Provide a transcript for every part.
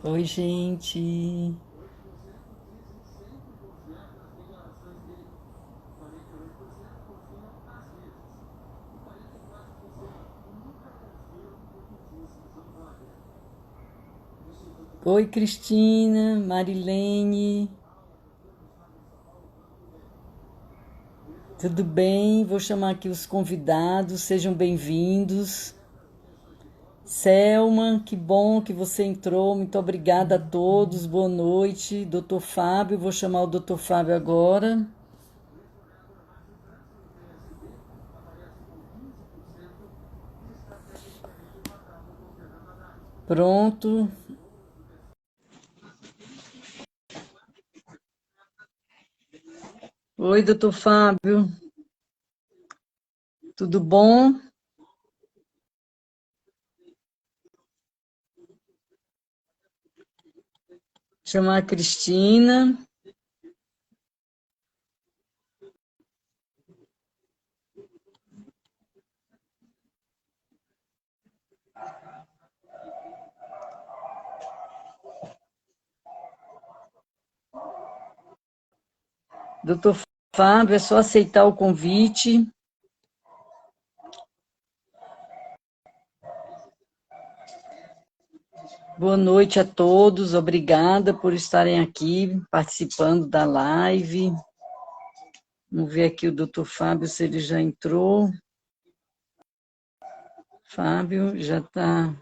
Oi, gente. Oi, Cristina, Marilene. Tudo bem? Vou chamar aqui os convidados, sejam bem-vindos. Selma, que bom que você entrou, muito obrigada a todos, boa noite. Doutor Fábio, vou chamar o doutor Fábio agora. Pronto. Oi, doutor Fábio, tudo bom? Chamar a Cristina. Doutor Fábio, é só aceitar o convite. Boa noite a todos, obrigada por estarem aqui participando da live. Vamos ver aqui o doutor Fábio, se ele já entrou. Fábio, já está.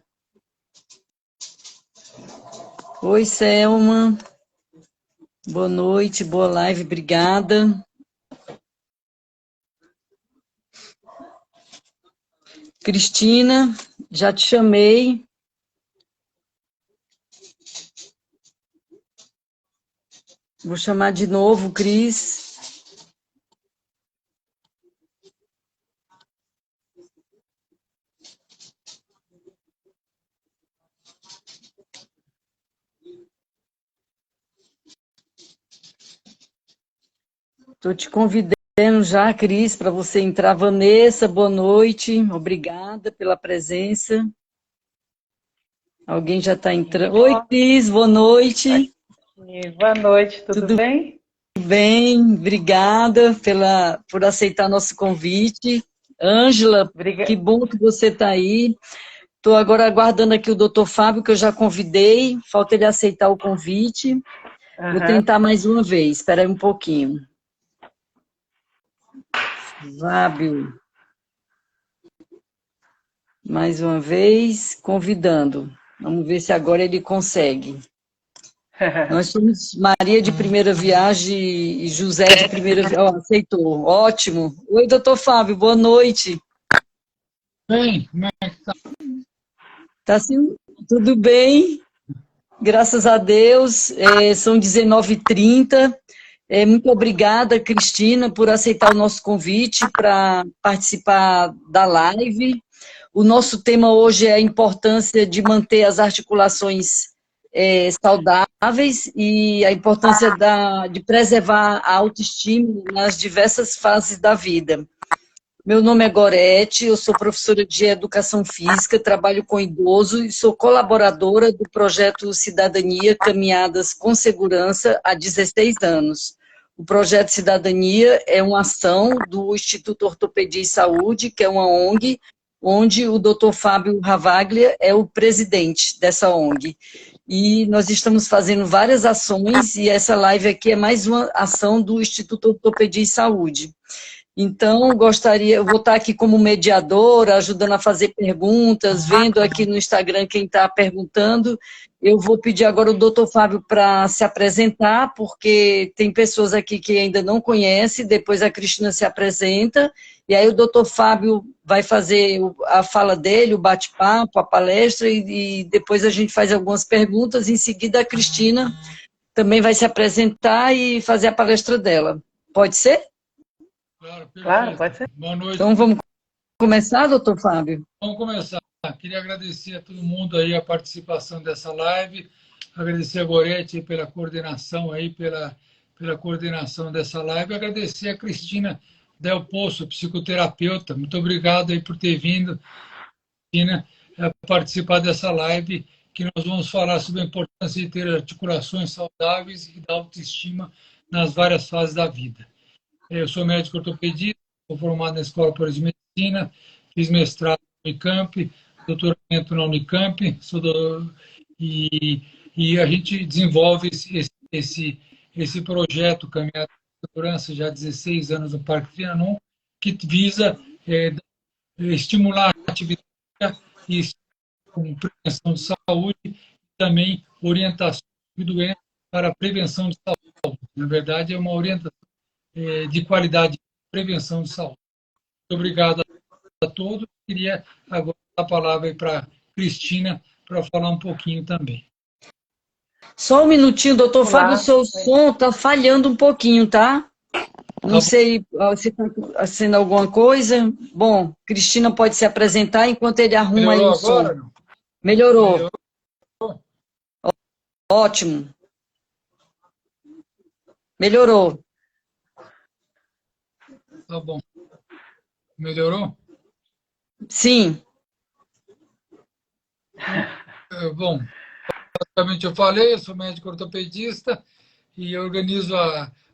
Oi, Selma. Boa noite, boa live, obrigada. Cristina, já te chamei. Vou chamar de novo, Cris. Estou te convidando já, Cris, para você entrar. Vanessa, boa noite, obrigada pela presença. Alguém já está entrando. Oi, Cris, boa noite. Boa noite, tudo Tudo bem? bem? Obrigada por aceitar nosso convite. Ângela, que Obriga... bom que você está aí. Estou agora aguardando aqui o doutor Fábio, que eu já convidei. Falta ele aceitar o convite. Vou Uhum. tentar mais uma vez. Espera aí um pouquinho. Fábio, mais uma vez, convidando. Vamos ver se agora ele consegue. Nós somos Maria de primeira viagem e José de primeira viagem. Oh, aceitou. Ótimo. Oi, doutor Fábio, boa noite. Bem, como é que tá? Tá sim, tudo bem? Graças a Deus. São 19h30. Muito obrigada, Cristina, por aceitar o nosso convite para participar da live. O nosso tema hoje é a importância de manter as articulações saudáveis e a importância de preservar a autoestima nas diversas fases da vida. Meu nome é Gorete, eu sou professora de Educação Física, trabalho com idoso e sou colaboradora do projeto Cidadania Caminhadas com Segurança há 16 anos. O projeto Cidadania é uma ação do Instituto Ortopedia e Saúde, que é uma ONG, onde o Dr. Fábio Ravaglia é o presidente dessa ONG. E nós estamos fazendo várias ações, e essa live aqui é mais uma ação do Instituto Ortopedia e Saúde. Então, eu vou estar aqui como mediadora, ajudando a fazer perguntas, vendo aqui no Instagram quem está perguntando. Eu vou pedir agora o doutor Fábio para se apresentar, porque tem pessoas aqui que ainda não conhecem, depois a Cristina se apresenta, e aí o doutor Fábio vai fazer a fala dele, o bate-papo, a palestra, e depois a gente faz algumas perguntas, em seguida a Cristina também vai se apresentar e fazer a palestra dela. Pode ser? Claro, Claro, perfeito. pode ser. Boa noite. Então, vamos começar, doutor Fábio? Vamos começar. Queria agradecer a todo mundo aí a participação dessa live, agradecer a Gorete pela coordenação aí, pela coordenação dessa live, agradecer a Cristina Del Poço, psicoterapeuta. Muito obrigado aí por ter vindo, Cristina, a participar dessa live que nós vamos falar sobre a importância de ter articulações saudáveis e da autoestima nas várias fases da vida. Eu sou médico ortopedista, sou formado na Escola Paulista de Medicina, fiz mestrado na Unicamp, doutoramento na Unicamp, e a gente desenvolve esse projeto Caminhada de Segurança já há 16 anos no Parque Trianon, que visa estimular a atividade e com prevenção de saúde e também orientação de doenças para a prevenção de saúde. Na verdade, é uma orientação de qualidade de prevenção de saúde. Muito obrigado a todos. Queria agora dar a palavra para Cristina para falar um pouquinho também. Só um minutinho, doutor Fábio, o seu som está falhando um pouquinho, tá? Não sei se está acontecendo alguma coisa. Bom, Cristina pode se apresentar enquanto ele arruma aí o som. Agora, não? Melhorou. Ótimo. Melhorou. Tá bom. Melhorou? Sim. Bom, basicamente eu falei, eu sou médico ortopedista e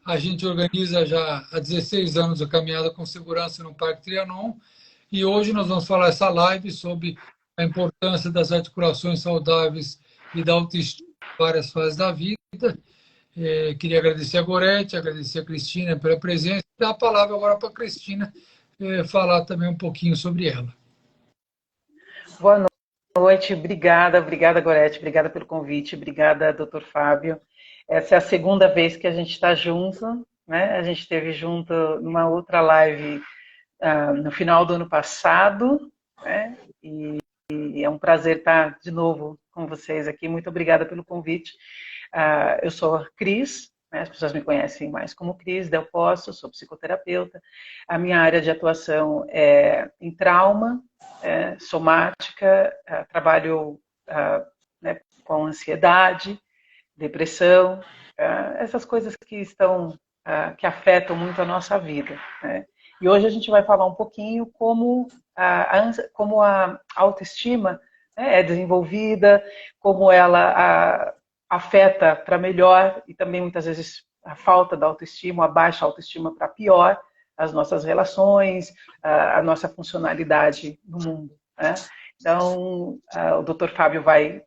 a gente organiza já há 16 anos a Caminhada com Segurança no Parque Trianon, e hoje nós vamos falar essa live sobre a importância das articulações saudáveis e da autoestima em várias fases da vida. Queria agradecer a Gorete, agradecer a Cristina pela presença, e dar a palavra agora para a Cristina falar também um pouquinho sobre ela. Boa noite, obrigada Gorete, obrigada pelo convite, obrigada, doutor Fábio. Essa é a segunda vez que a gente está junto, né? A gente esteve junto numa outra live no final do ano passado, né? E é um prazer estar de novo com vocês aqui. Muito obrigada pelo convite. Eu sou a Cris, né? As pessoas me conhecem mais como Cris Del Poço, sou psicoterapeuta. A minha área de atuação é em trauma, somática, trabalho né, com ansiedade, depressão, essas coisas que afetam muito a nossa vida, né? E hoje a gente vai falar um pouquinho como a autoestima, né, é desenvolvida, como ela afeta para melhor e também muitas vezes a falta da autoestima, a baixa autoestima para pior, as nossas relações, a nossa funcionalidade no mundo, né? Então, o Dr. Fábio vai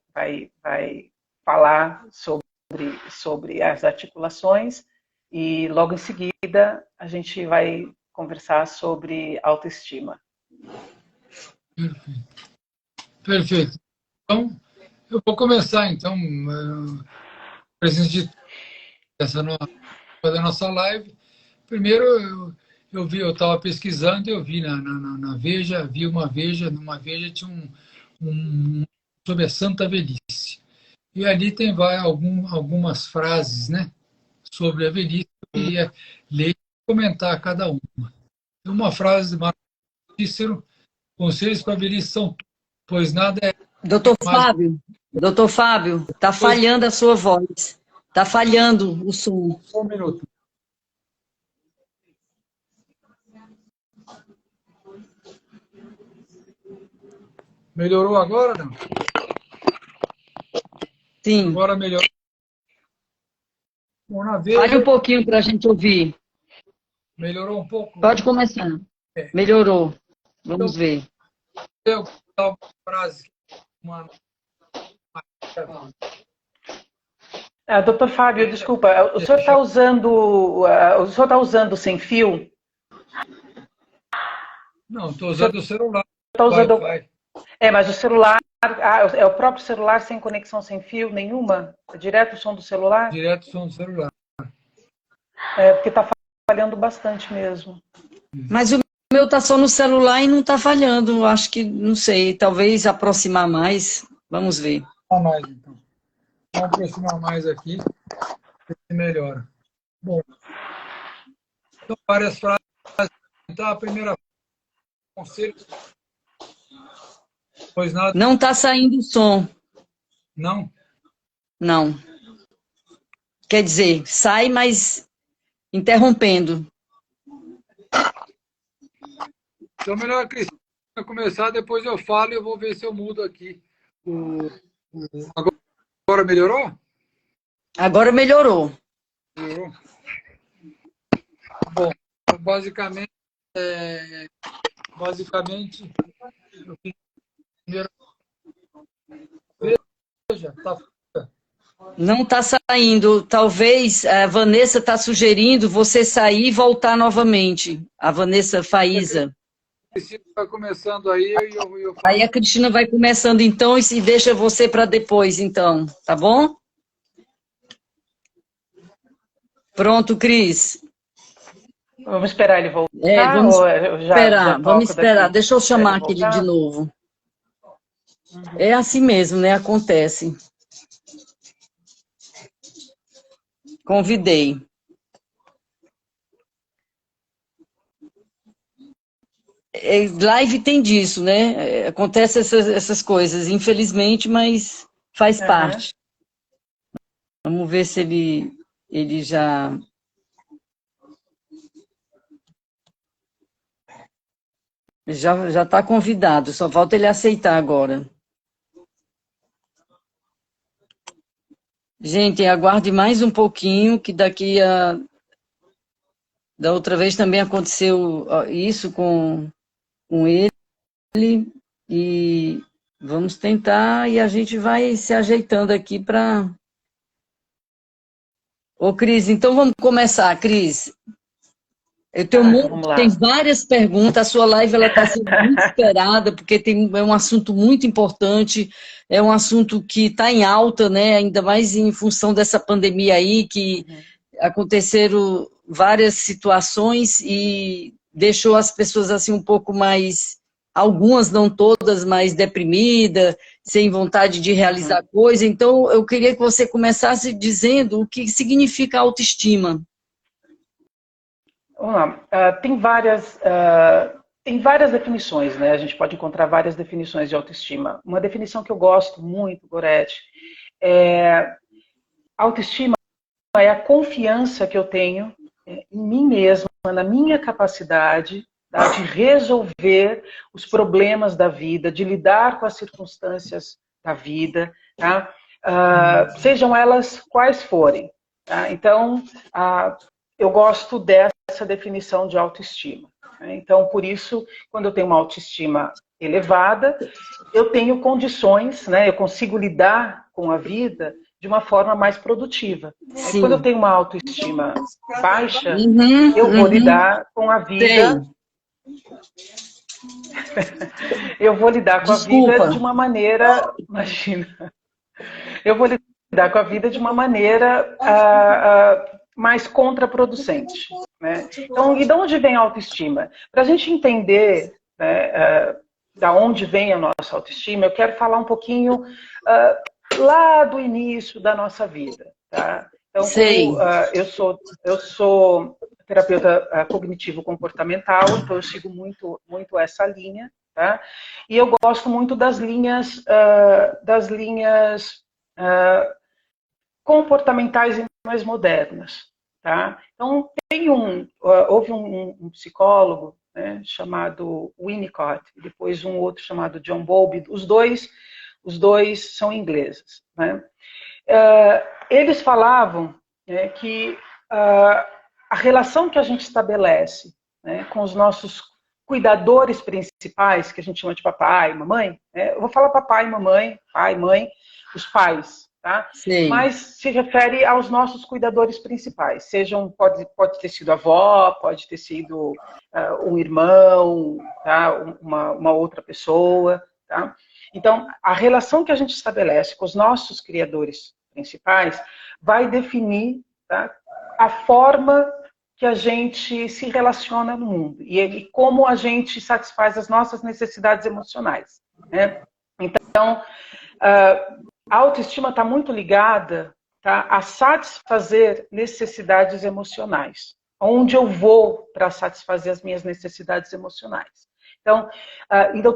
falar sobre as articulações e logo em seguida a gente vai conversar sobre autoestima. Perfeito. Então, eu vou começar, então, presença de da nossa live. Primeiro, eu estava pesquisando e eu vi na Veja, numa Veja tinha sobre a Santa Velhice. E ali tem algumas frases, né, sobre a velhice, eu queria ler e comentar cada uma. Tem uma frase de Cícero: conselhos para a velhice são, pois nada é Doutor mais... Fábio, está falhando a sua voz. Está falhando o som. Só um minuto. Melhorou agora, não? Sim. Agora melhorou. Fale um pouquinho para a gente ouvir. Melhorou um pouco? Pode começar. Melhorou. Vamos ver. Eu uma frase, Doutor Fábio, desculpa, o senhor está usando sem fio? Não, estou usando o celular. Está usando... mas o celular, é o próprio celular sem conexão sem fio nenhuma? É direto o som do celular? Direto o som do celular. Porque está falhando bastante mesmo. Mas o meu está só no celular e não está falhando. Acho que, não sei, talvez aproximar mais. Vamos ver. Mais, então. Vamos aproximar mais aqui, se melhora. Bom, então, várias frases. Então, a primeira conselho, pois nada. Não está saindo o som. Não? Não. Quer dizer, sai, mas interrompendo. Então, melhor, Cristina, começar, depois eu falo e eu vou ver se eu mudo aqui o Agora melhorou? Agora melhorou. Melhorou. Bom, basicamente, eu fiz primeiro. Veja, tá. Não está saindo. Talvez a Vanessa está sugerindo você sair e voltar novamente. A Vanessa Faísa. Está começando aí e eu faço. Aí a Cristina vai começando então e se deixa você para depois, então. Tá bom? Pronto, Cris. Vamos esperar ele voltar? Vamos Ou eu esperar. Vamos esperar. daqui? Deixa eu Esperar chamar aquele de voltar? novo. É assim mesmo, né? Acontece. Convidei. Live tem disso, né? Acontece essas coisas, infelizmente, mas faz parte. Vamos ver se ele já... Já está convidado, só falta ele aceitar agora. Gente, aguarde mais um pouquinho, que daqui a... Da outra vez também aconteceu isso com ele, e vamos tentar, e a gente vai se ajeitando aqui para... Ô, Cris, então vamos começar, Cris. Eu tenho tem várias perguntas, a sua live está sendo muito esperada, porque é um assunto muito importante, é um assunto que está em alta, né? Ainda mais em função dessa pandemia aí, que aconteceram várias situações e deixou as pessoas assim um pouco mais, algumas, não todas, mais deprimidas, sem vontade de realizar coisa. Então, eu queria que você começasse dizendo o que significa autoestima. Vamos lá. Tem várias definições, né? A gente pode encontrar várias definições de autoestima. Uma definição que eu gosto muito, Gorete, autoestima é a confiança que eu tenho em mim mesma, na minha capacidade de resolver os problemas da vida, de lidar com as circunstâncias da vida, tá? Sejam elas quais forem. Tá? Então, eu gosto dessa definição de autoestima. Né? Então, por isso, quando eu tenho uma autoestima elevada, eu tenho condições, né? Eu consigo lidar com a vida de uma forma mais produtiva. Quando eu tenho uma autoestima baixa, eu vou lidar com a vida... Eu vou lidar com a vida de uma maneira... Imagina. Eu vou lidar com a vida de uma maneira mais contraproducente. Né? Então, e de onde vem a autoestima? Para a gente entender, né, da onde vem a nossa autoestima, eu quero falar um pouquinho lá do início da nossa vida. Tá? Então, eu sou terapeuta cognitivo-comportamental, então eu sigo muito essa linha. Tá? E eu gosto muito das linhas comportamentais e mais modernas. Tá? Então, houve um psicólogo, né, chamado Winnicott, e depois um outro chamado John Bowlby, os dois são ingleses. Né? Eles falavam, né, que a relação que a gente estabelece, né, com os nossos cuidadores principais, que a gente chama de papai e mamãe, né? Eu vou falar papai, mamãe, pai, mãe, os pais, tá? Mas se refere aos nossos cuidadores principais, pode ter sido avó, pode ter sido um irmão, tá? uma outra pessoa, tá? Então, a relação que a gente estabelece com os nossos criadores principais vai definir, tá, a forma que a gente se relaciona no mundo e como a gente satisfaz as nossas necessidades emocionais. Né? Então, a autoestima está muito ligada, tá, a satisfazer necessidades emocionais. Onde eu vou para satisfazer as minhas necessidades emocionais. Então,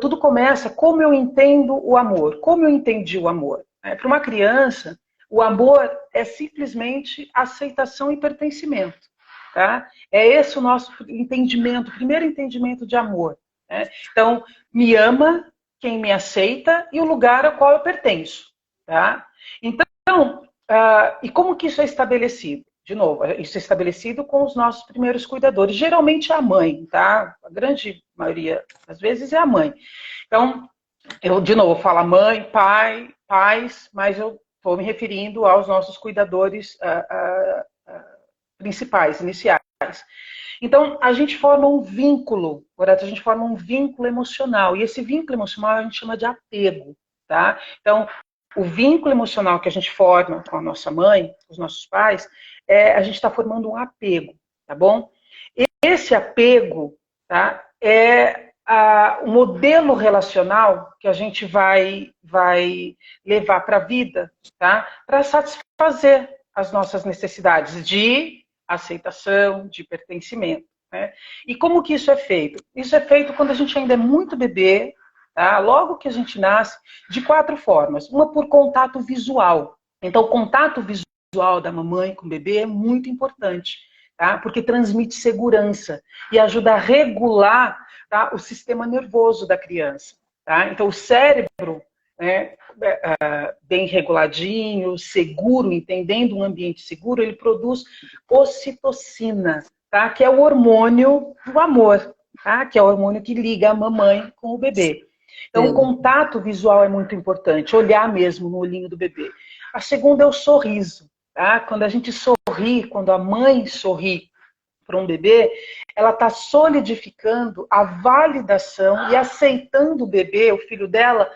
tudo começa como eu entendo o amor. Como eu entendi o amor? Para uma criança, o amor é simplesmente aceitação e pertencimento. Tá? É esse o nosso entendimento, o primeiro entendimento de amor. Né? Então, me ama quem me aceita e o lugar ao qual eu pertenço. tá? Então, e como que isso é estabelecido? De novo, isso é estabelecido com os nossos primeiros cuidadores. Geralmente é a mãe, tá? A grande maioria das vezes é a mãe. Então, eu, de novo, falo mãe, pai, pais, mas eu estou me referindo aos nossos cuidadores principais, iniciais. Então, a gente forma um vínculo, correto? A gente forma um vínculo emocional. E esse vínculo emocional a gente chama de apego, tá? Então, o vínculo emocional que a gente forma com a nossa mãe, com os nossos pais, a gente está formando um apego, tá bom? Esse apego, tá, é o modelo relacional que a gente vai levar para a vida, tá? Para satisfazer as nossas necessidades de aceitação, de pertencimento, né? E como que isso é feito? Isso é feito quando a gente ainda é muito bebê, tá? Logo que a gente nasce, de 4 formas. Uma por contato visual. Então, o contato visual da mamãe com o bebê é muito importante, tá? Porque transmite segurança e ajuda a regular, tá, o sistema nervoso da criança, tá? Então, o cérebro, né, bem reguladinho, seguro, entendendo um ambiente seguro, ele produz ocitocina, tá? Que é o hormônio do amor, tá? Que é o hormônio que liga a mamãe com o bebê. Então, o contato visual é muito importante, olhar mesmo no olhinho do bebê. A segunda é o sorriso, tá? Quando a gente sorri, quando a mãe sorri para um bebê, ela está solidificando a validação e aceitando o bebê, o filho dela,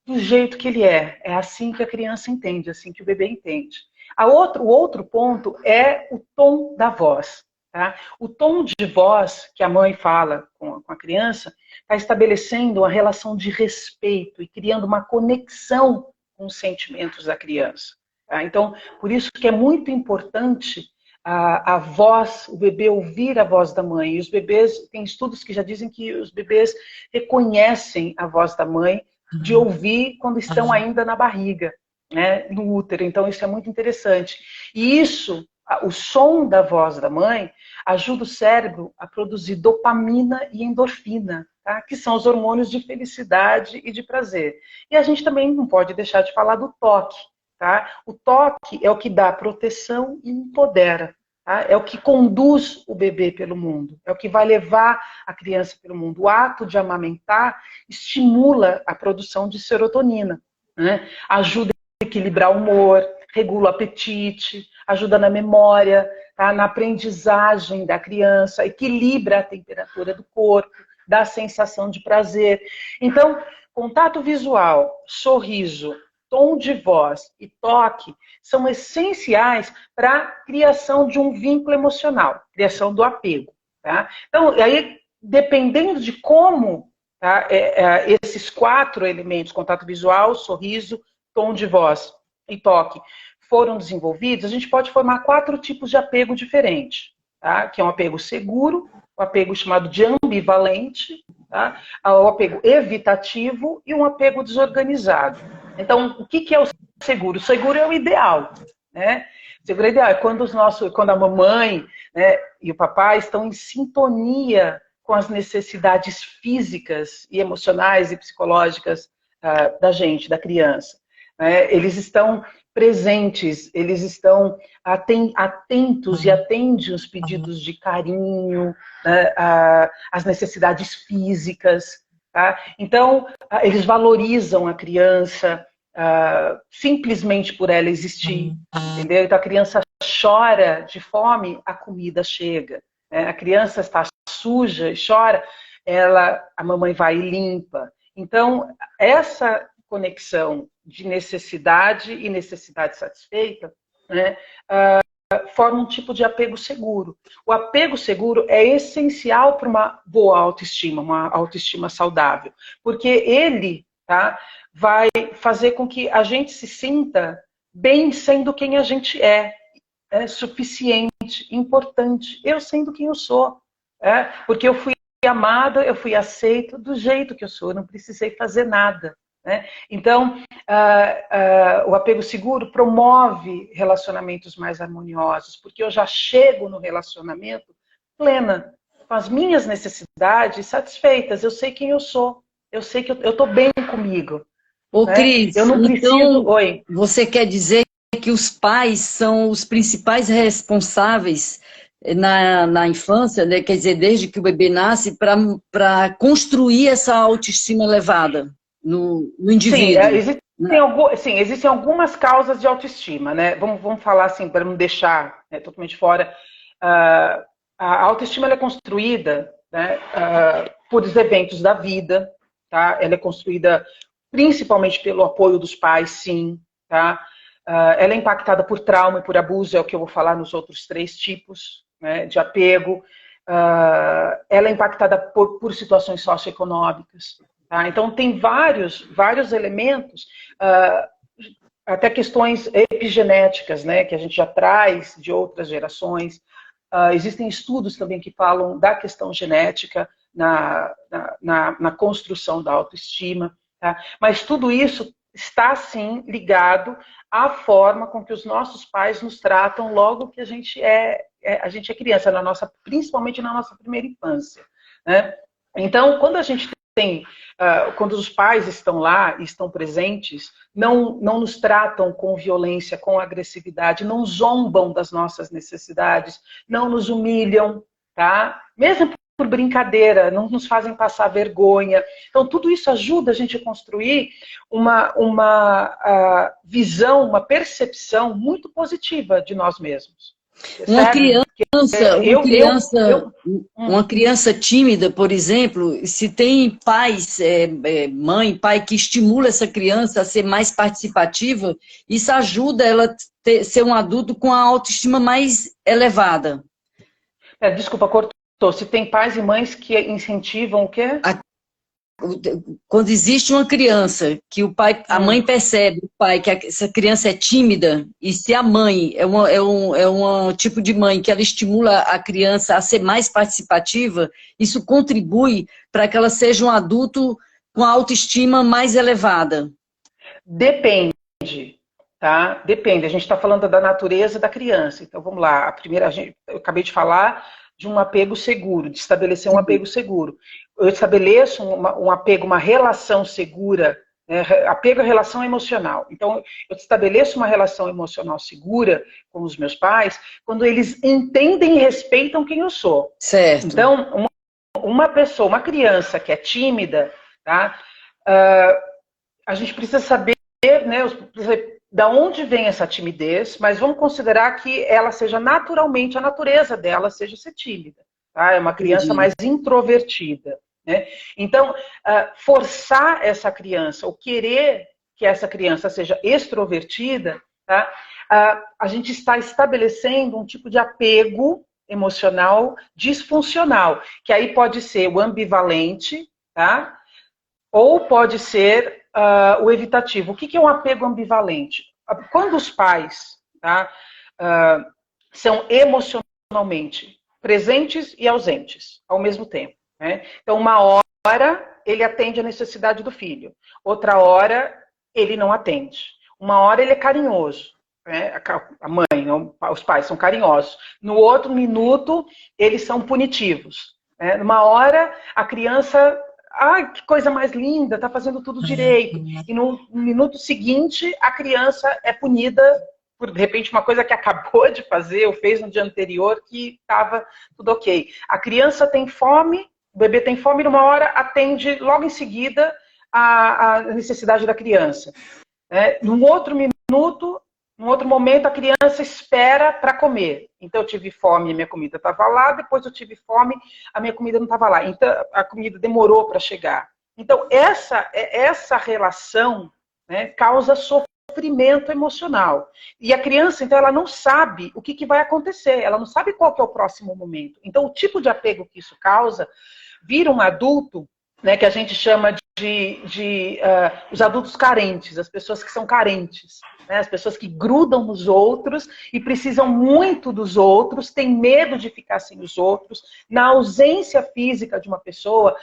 do jeito que ele é. É assim que a criança entende, assim que o bebê entende. O outro ponto é o tom da voz. Tá? O tom de voz que a mãe fala com a criança está estabelecendo uma relação de respeito e criando uma conexão com os sentimentos da criança. Tá? Então, por isso que é muito importante a voz, o bebê ouvir a voz da mãe. E os bebês, tem estudos que já dizem que os bebês reconhecem a voz da mãe de ouvir quando estão ainda na barriga, né, no útero. Então, isso é muito interessante. E isso, o som da voz da mãe, ajuda o cérebro a produzir dopamina e endorfina, tá? Que são os hormônios de felicidade e de prazer. E a gente também não pode deixar de falar do toque. Tá? O toque é o que dá proteção e empodera. Tá? É o que conduz o bebê pelo mundo. É o que vai levar a criança pelo mundo. O ato de amamentar estimula a produção de serotonina. Né? Ajuda a equilibrar o humor, regula o apetite, ajuda na memória, tá? Na aprendizagem da criança, equilibra a temperatura do corpo, dá a sensação de prazer. Então, contato visual, sorriso, tom de voz e toque são essenciais para a criação de um vínculo emocional, criação do apego. Tá? Então, aí, dependendo de como, tá, esses 4 elementos, contato visual, sorriso, tom de voz e toque, foram desenvolvidos, a gente pode formar 4 tipos de apego diferentes, tá? Que é um apego seguro, o apego chamado de ambivalente, tá? O apego evitativo e um apego desorganizado. Então, o que é o seguro? O seguro é o ideal, né? O seguro é o ideal, é quando a mamãe, né, e o papai estão em sintonia com as necessidades físicas e emocionais e psicológicas da gente, da criança. Né? Eles estão presentes, eles estão atentos e atendem os pedidos de carinho, né, as necessidades físicas. Tá? Então, eles valorizam a criança simplesmente por ela existir, entendeu? Então, a criança chora de fome, a comida chega. Né? A criança está suja e chora, a mamãe vai e limpa. Então, essa conexão de necessidade e necessidade satisfeita, né, forma um tipo de apego seguro. O apego seguro é essencial para uma boa autoestima, uma autoestima saudável, porque ele, tá, vai fazer com que a gente se sinta bem sendo quem a gente é suficiente, importante, eu sendo quem eu sou, porque eu fui amada, eu fui aceita do jeito que eu sou, eu não precisei fazer nada. Né? Então, o apego seguro promove relacionamentos mais harmoniosos, porque eu já chego no relacionamento plena, com as minhas necessidades satisfeitas, eu sei quem eu sou, eu sei que eu estou bem comigo. Ô, né? Cris, Eu não preciso... então Oi. você quer dizer que os pais são os principais responsáveis na infância, né? Quer dizer, desde que o bebê nasce, para construir essa autoestima elevada no Sim, indivíduo, existem, né? sim, existem algumas causas de autoestima, né? Vamos falar assim, para não deixar, né, totalmente fora. Ah, a autoestima ela é construída, né, por os eventos da vida, tá? Ela é construída principalmente pelo apoio dos pais, sim, tá? Ela é impactada por trauma e por abuso, é o que eu vou falar nos outros 3 tipos, né, de apego. Ela é impactada por situações socioeconômicas. Tá? Então, tem vários elementos, até questões epigenéticas, né, que a gente já traz de outras gerações. Existem estudos também que falam da questão genética na construção da autoestima. Tá? Mas tudo isso está, sim, ligado à forma com que os nossos pais nos tratam logo que a gente é criança, principalmente na nossa primeira infância. Né? Então, quando a gente quando os pais estão lá e estão presentes, não nos tratam com violência, com agressividade, não zombam das nossas necessidades, não nos humilham, tá? Mesmo por brincadeira, não nos fazem passar vergonha. Então, tudo isso ajuda a gente a construir uma visão, uma percepção muito positiva de nós mesmos. Uma Percebe? criança, uma Eu, eu, criança, eu, uma criança tímida, por exemplo, se tem pais, mãe, pai que estimula essa criança a ser mais participativa, isso ajuda ela a ser um adulto com a autoestima mais elevada. Desculpa, cortou. Se tem pais e mães que incentivam o quê? Quando existe uma criança que a mãe percebe, o pai, que essa criança é tímida, e se a mãe é um tipo de mãe que ela estimula a criança a ser mais participativa, isso contribui para que ela seja um adulto com a autoestima mais elevada. Depende, tá? Depende. A gente está falando da natureza da criança. Então, vamos lá. Eu acabei de falar de um apego seguro, de estabelecer um apego seguro. Eu estabeleço um apego, uma relação segura, né? Apego à relação emocional. Então, eu estabeleço uma relação emocional segura com os meus pais quando eles entendem e respeitam quem eu sou. Certo. Então, uma criança que é tímida, tá? A gente precisa saber, né, da onde vem essa timidez, mas vamos considerar que ela seja naturalmente, a natureza dela seja ser tímida. Tá? É uma criança mais introvertida. Né? Então, forçar essa criança, ou querer que essa criança seja extrovertida, tá? A gente está estabelecendo um tipo de apego emocional disfuncional, que aí pode ser o ambivalente, tá? Ou pode ser o evitativo. O que é um apego ambivalente? Quando os pais, tá, são emocionalmente presentes e ausentes ao mesmo tempo. Né? Então, uma hora ele atende a necessidade do filho, outra hora ele não atende. Uma hora ele é carinhoso, né? A mãe, os pais são carinhosos. No outro minuto, eles são punitivos. Né? Numa hora, a criança... Ai, que coisa mais linda, tá fazendo tudo direito. E no minuto seguinte, a criança é punida por, de repente, uma coisa que acabou de fazer ou fez no dia anterior que estava tudo ok. A criança tem fome, o bebê tem fome, numa hora atende logo em seguida a necessidade da criança. Num outro minuto, num outro momento, a criança espera para comer. Então, eu tive fome e a minha comida estava lá, depois eu tive fome, a minha comida não estava lá. Então, a comida demorou para chegar. Então, essa relação, né, causa sofrimento emocional. E a criança, então, ela não sabe o que vai acontecer, ela não sabe qual que é o próximo momento. Então, o tipo de apego que isso causa vira um adulto, né, que a gente chama os adultos carentes, as pessoas que são carentes. Né, as pessoas que grudam nos outros e precisam muito dos outros, têm medo de ficar sem os outros. Na ausência física de uma pessoa,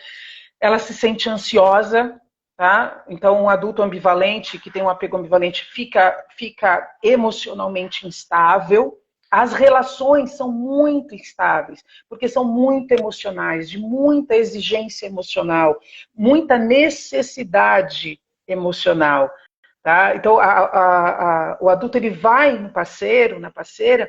ela se sente ansiosa. Tá? Então, um adulto ambivalente, que tem um apego ambivalente, fica emocionalmente instável. As relações são muito instáveis, porque são muito emocionais, de muita exigência emocional, muita necessidade emocional. Tá? Então, o adulto ele vai no parceiro, na parceira,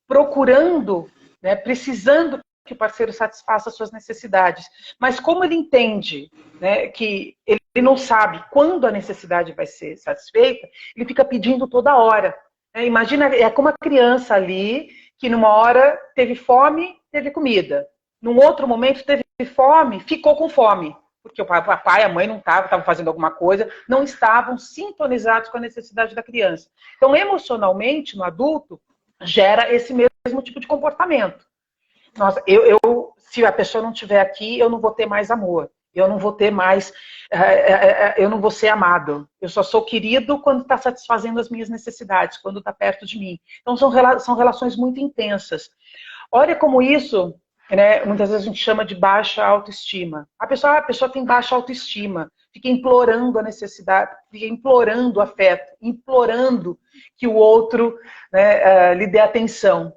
procurando, né, precisando que o parceiro satisfaça as suas necessidades. Mas como ele entende, né, que ele não sabe quando a necessidade vai ser satisfeita, ele fica pedindo toda hora. Imagina, é como a criança ali, que numa hora teve fome, teve comida. Num outro momento teve fome, ficou com fome. Porque o papai, a mãe não estavam fazendo alguma coisa, não estavam sintonizados com a necessidade da criança. Então, emocionalmente, no adulto, gera esse mesmo tipo de comportamento. Nossa, se a pessoa não estiver aqui, eu não vou ter mais amor. Eu não vou ter mais... eu não vou ser amado. Eu só sou querido quando está satisfazendo as minhas necessidades, quando está perto de mim. Então, são relações muito intensas. Olha como isso... Né, muitas vezes a gente chama de baixa autoestima. A pessoa tem baixa autoestima, fica implorando a necessidade, fica implorando o afeto, implorando que o outro, né, lhe dê atenção.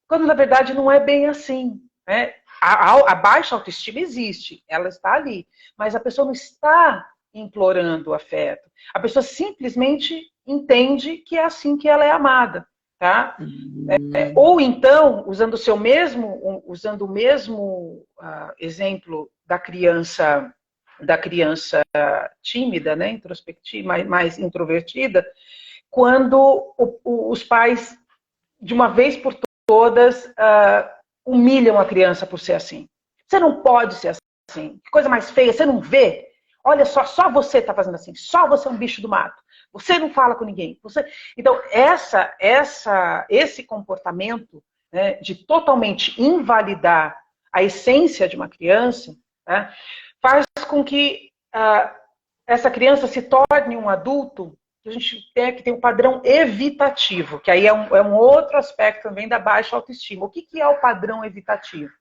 Quando na verdade não é bem assim. Né? A baixa autoestima existe, ela está ali, mas a pessoa não está implorando o afeto. A pessoa simplesmente entende que é assim que ela é amada. Tá? Ou então, usando o mesmo exemplo da criança tímida, né, introspectiva, mais introvertida, quando os pais, de uma vez por todas, humilham a criança por ser assim. Você não pode ser assim. Que coisa mais feia, você não vê? Olha só você está fazendo assim, só você é um bicho do mato. Você não fala com ninguém. Então, esse comportamento, né, de totalmente invalidar a essência de uma criança, né, faz com que essa criança se torne um adulto que a gente tem que ter um padrão evitativo, que aí é um outro aspecto também da baixa autoestima. O que é o padrão evitativo?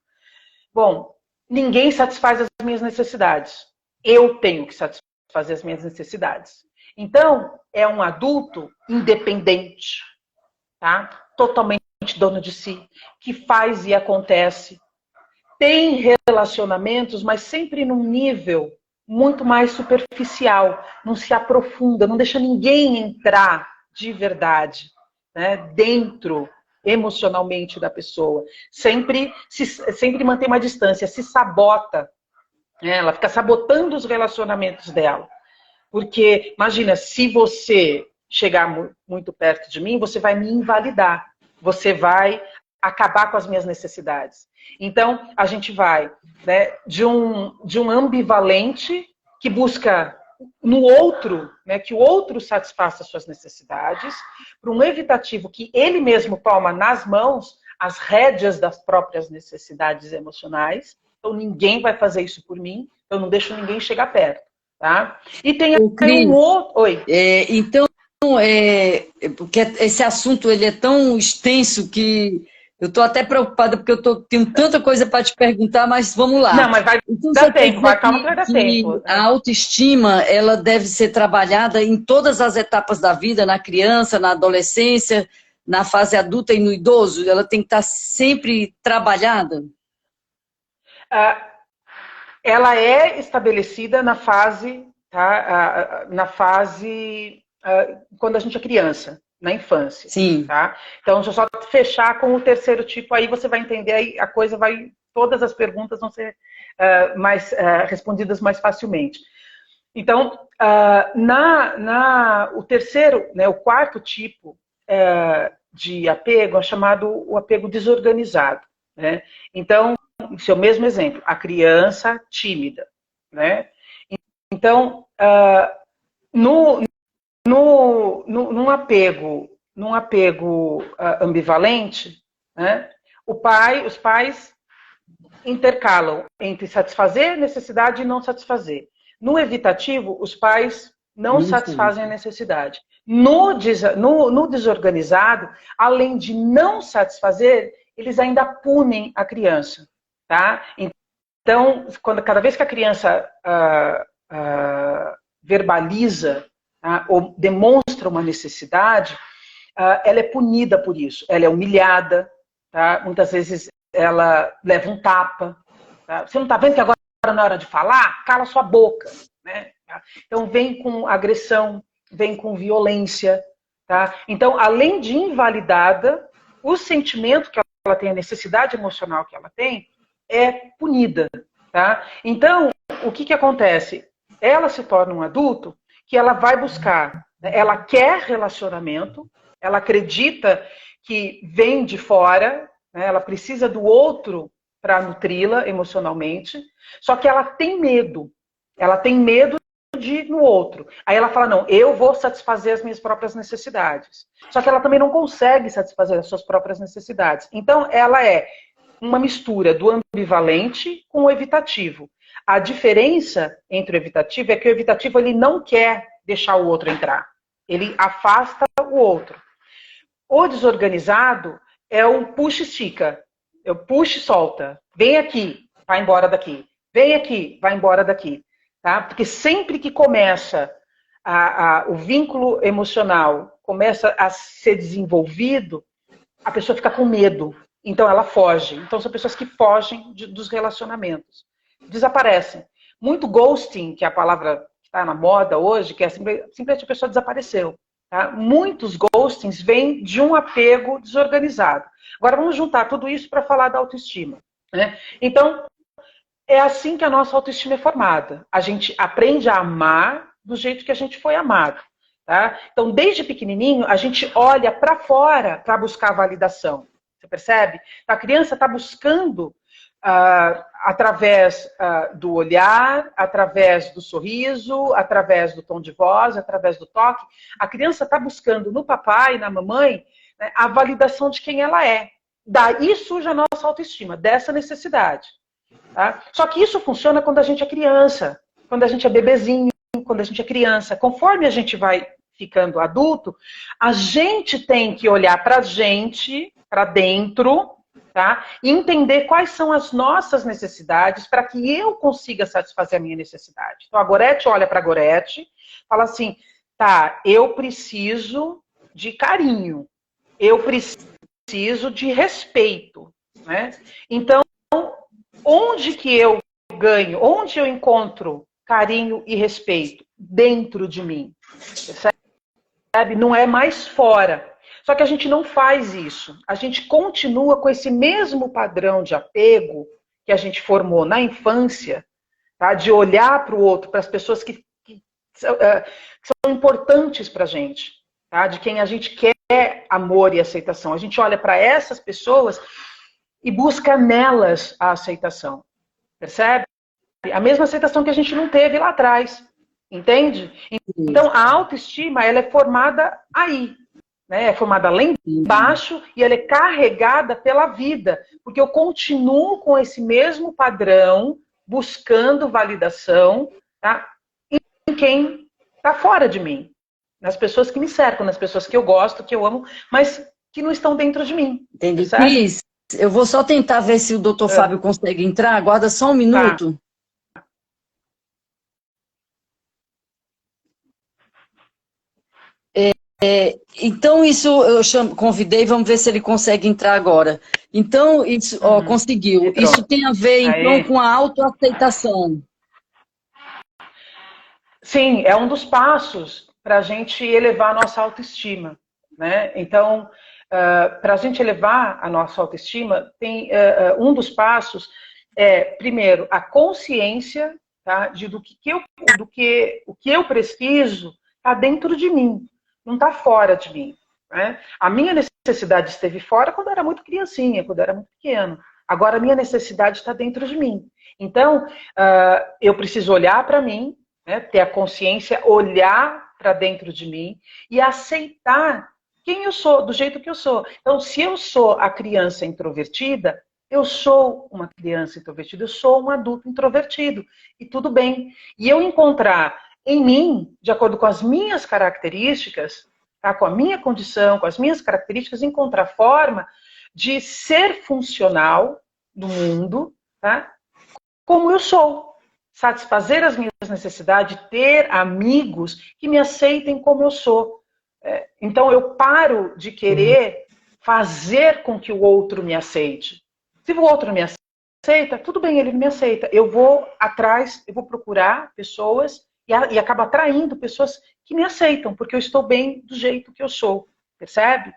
Bom, ninguém satisfaz as minhas necessidades. Eu tenho que satisfazer as minhas necessidades. Então, é um adulto independente, tá? Totalmente dono de si, que faz e acontece. Tem relacionamentos, mas sempre num nível muito mais superficial, não se aprofunda, não deixa ninguém entrar de verdade, né, dentro emocionalmente da pessoa. Sempre mantém uma distância, se sabota, né, ela fica sabotando os relacionamentos dela. Porque, imagina, se você chegar muito perto de mim, você vai me invalidar. Você vai acabar com as minhas necessidades. Então, a gente vai, né, de um ambivalente que busca no outro, né, que o outro satisfaça as suas necessidades, para um evitativo que ele mesmo toma nas mãos as rédeas das próprias necessidades emocionais. Então, ninguém vai fazer isso por mim, eu não deixo ninguém chegar perto. Tá? E tem um outro... Oi. Então, porque esse assunto ele é tão extenso que eu estou até preocupada, porque tenho tanta coisa para te perguntar, mas vamos lá. Não, mas vai dar tempo, calma que vai dar tempo. A autoestima, ela deve ser trabalhada em todas as etapas da vida, na criança, na adolescência, na fase adulta e no idoso? Ela tem que estar sempre trabalhada? Ela é estabelecida na fase, tá? Quando a gente é criança, na infância. Sim. Tá? Então, deixa eu só fechar com o terceiro tipo, aí você vai entender, aí a coisa vai, todas as perguntas vão ser respondidas mais facilmente. Então, o terceiro, né, o quarto tipo de apego é chamado o apego desorganizado. Né? Então, seu mesmo exemplo, a tímida, né? Então, num apego ambivalente, né? Os pais intercalam entre satisfazer a necessidade e não satisfazer. No evitativo, os pais não satisfazem a necessidade. No desorganizado, além de não satisfazer, eles ainda punem a criança. Tá? Então, cada vez que a criança verbaliza, tá, ou demonstra uma necessidade, ela é punida por isso. Ela é humilhada, tá? Muitas vezes ela leva um tapa. Tá? Você não está vendo que agora não é hora de falar? Cala sua boca. né? Então, vem com agressão, vem com violência, tá? Então, além de invalidada, o sentimento que ela tem, a necessidade emocional que ela tem, é punida, tá? Então, o que que acontece? Ela se torna um adulto que ela vai buscar, né? Ela quer relacionamento, ela acredita que vem de fora, né? Ela precisa do outro para nutri-la emocionalmente, só que ela tem medo de ir no outro. Aí ela fala, não, eu vou satisfazer as minhas próprias necessidades. Só que ela também não consegue satisfazer as suas próprias necessidades. Então, ela é uma mistura do ambivalente com o evitativo. A diferença entre o evitativo é que o evitativo ele não quer deixar o outro entrar. Ele afasta o outro. O desorganizado é o puxa e estica. É o puxa e solta. Vem aqui, vai embora daqui. Vem aqui, vai embora daqui. Tá? Porque sempre que começa o vínculo emocional, começa a ser desenvolvido, a pessoa fica com medo. Então ela foge. Então são pessoas que fogem dos relacionamentos. Desaparecem. Muito ghosting, que é a palavra que está na moda hoje, que é simplesmente a pessoa desapareceu. Tá? Muitos ghostings vêm de um apego desorganizado. Agora vamos juntar tudo isso para falar da autoestima, né? Então, é assim que a nossa autoestima é formada. A gente aprende a amar do jeito que a gente foi amado. Tá? Então, desde pequenininho, a gente olha para fora para buscar validação. Você percebe? A criança está buscando, através do olhar, através do sorriso, através do tom de voz, através do toque, a criança está buscando no papai e na mamãe, né, a validação de quem ela é. Daí surge a nossa autoestima, dessa necessidade. Tá? Só que isso funciona quando a gente é criança, quando a gente é bebezinho, quando a gente é criança. Conforme a gente vai ficando adulto, a gente tem que olhar para a gente, para dentro, tá? E entender quais são as nossas necessidades para que eu consiga satisfazer a minha necessidade. Então a Gorete olha para a Gorete, fala assim, tá, eu preciso de carinho, eu preciso de respeito, né? Então, onde que eu ganho, onde eu encontro carinho e respeito? Dentro de mim, percebe? Não é mais fora. Só que a gente não faz isso. A gente continua com esse mesmo padrão de apego que a gente formou na infância, tá? De olhar para o outro, para as pessoas que são importantes para a gente, tá? De quem a gente quer amor e aceitação. A gente olha para essas pessoas e busca nelas a aceitação. Percebe? A mesma aceitação que a gente não teve lá atrás. Entende? Então, a autoestima, ela é formada aí. Né? É formada lá embaixo e ela é carregada pela vida. Porque eu continuo com esse mesmo padrão, buscando validação, tá? Em quem está fora de mim. Nas pessoas que me cercam, nas pessoas que eu gosto, que eu amo, mas que não estão dentro de mim. Entendi. Cris, eu vou só tentar ver se o doutor Fábio consegue entrar. Aguarda só um minuto. Tá. Então, isso eu convidei, vamos ver se ele consegue entrar agora. Então, isso, conseguiu. Entrou. Isso tem a ver, então, com a autoaceitação. Sim, é um dos passos para a gente elevar a nossa autoestima. Né? Então, para a gente elevar a nossa autoestima, tem um dos passos primeiro, a consciência, tá, o que eu preciso está dentro de mim, não está fora de mim. Né? A minha necessidade esteve fora quando eu era muito criancinha, quando eu era muito pequeno. Agora a minha necessidade está dentro de mim. Então, eu preciso olhar para mim, né, ter a consciência, olhar para dentro de mim e aceitar quem eu sou, do jeito que eu sou. Então, se eu sou a criança introvertida, eu sou uma criança introvertida, eu sou um adulto introvertido. E tudo bem. E eu encontrar em mim, de acordo com as minhas características, tá, com a minha condição, com as minhas características, encontrar forma de ser funcional no mundo, tá, como eu sou. Satisfazer as minhas necessidades, ter amigos que me aceitem como eu sou. Então eu paro de querer fazer com que o outro me aceite. Se o outro me aceita, tudo bem, ele me aceita. Eu vou atrás, eu vou procurar pessoas e acaba atraindo pessoas que me aceitam, porque eu estou bem do jeito que eu sou, percebe?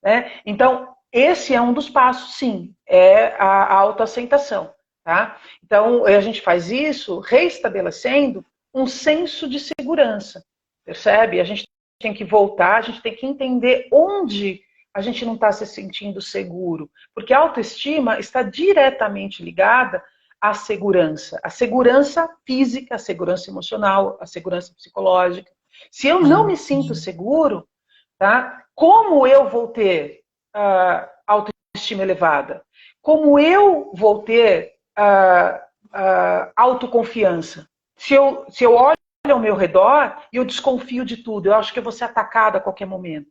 Né? Então, esse é um dos passos, sim, é a autoaceitação. Tá? Então, a gente faz isso reestabelecendo um senso de segurança, percebe? A gente tem que voltar, a gente tem que entender onde a gente não está se sentindo seguro, porque a autoestima está diretamente ligada à segurança física, a segurança emocional, a segurança psicológica. Se eu não me sinto seguro, tá? Como eu vou ter autoestima elevada? Como eu vou ter autoconfiança? Se eu olho ao meu redor e eu desconfio de tudo, eu acho que eu vou ser atacada a qualquer momento.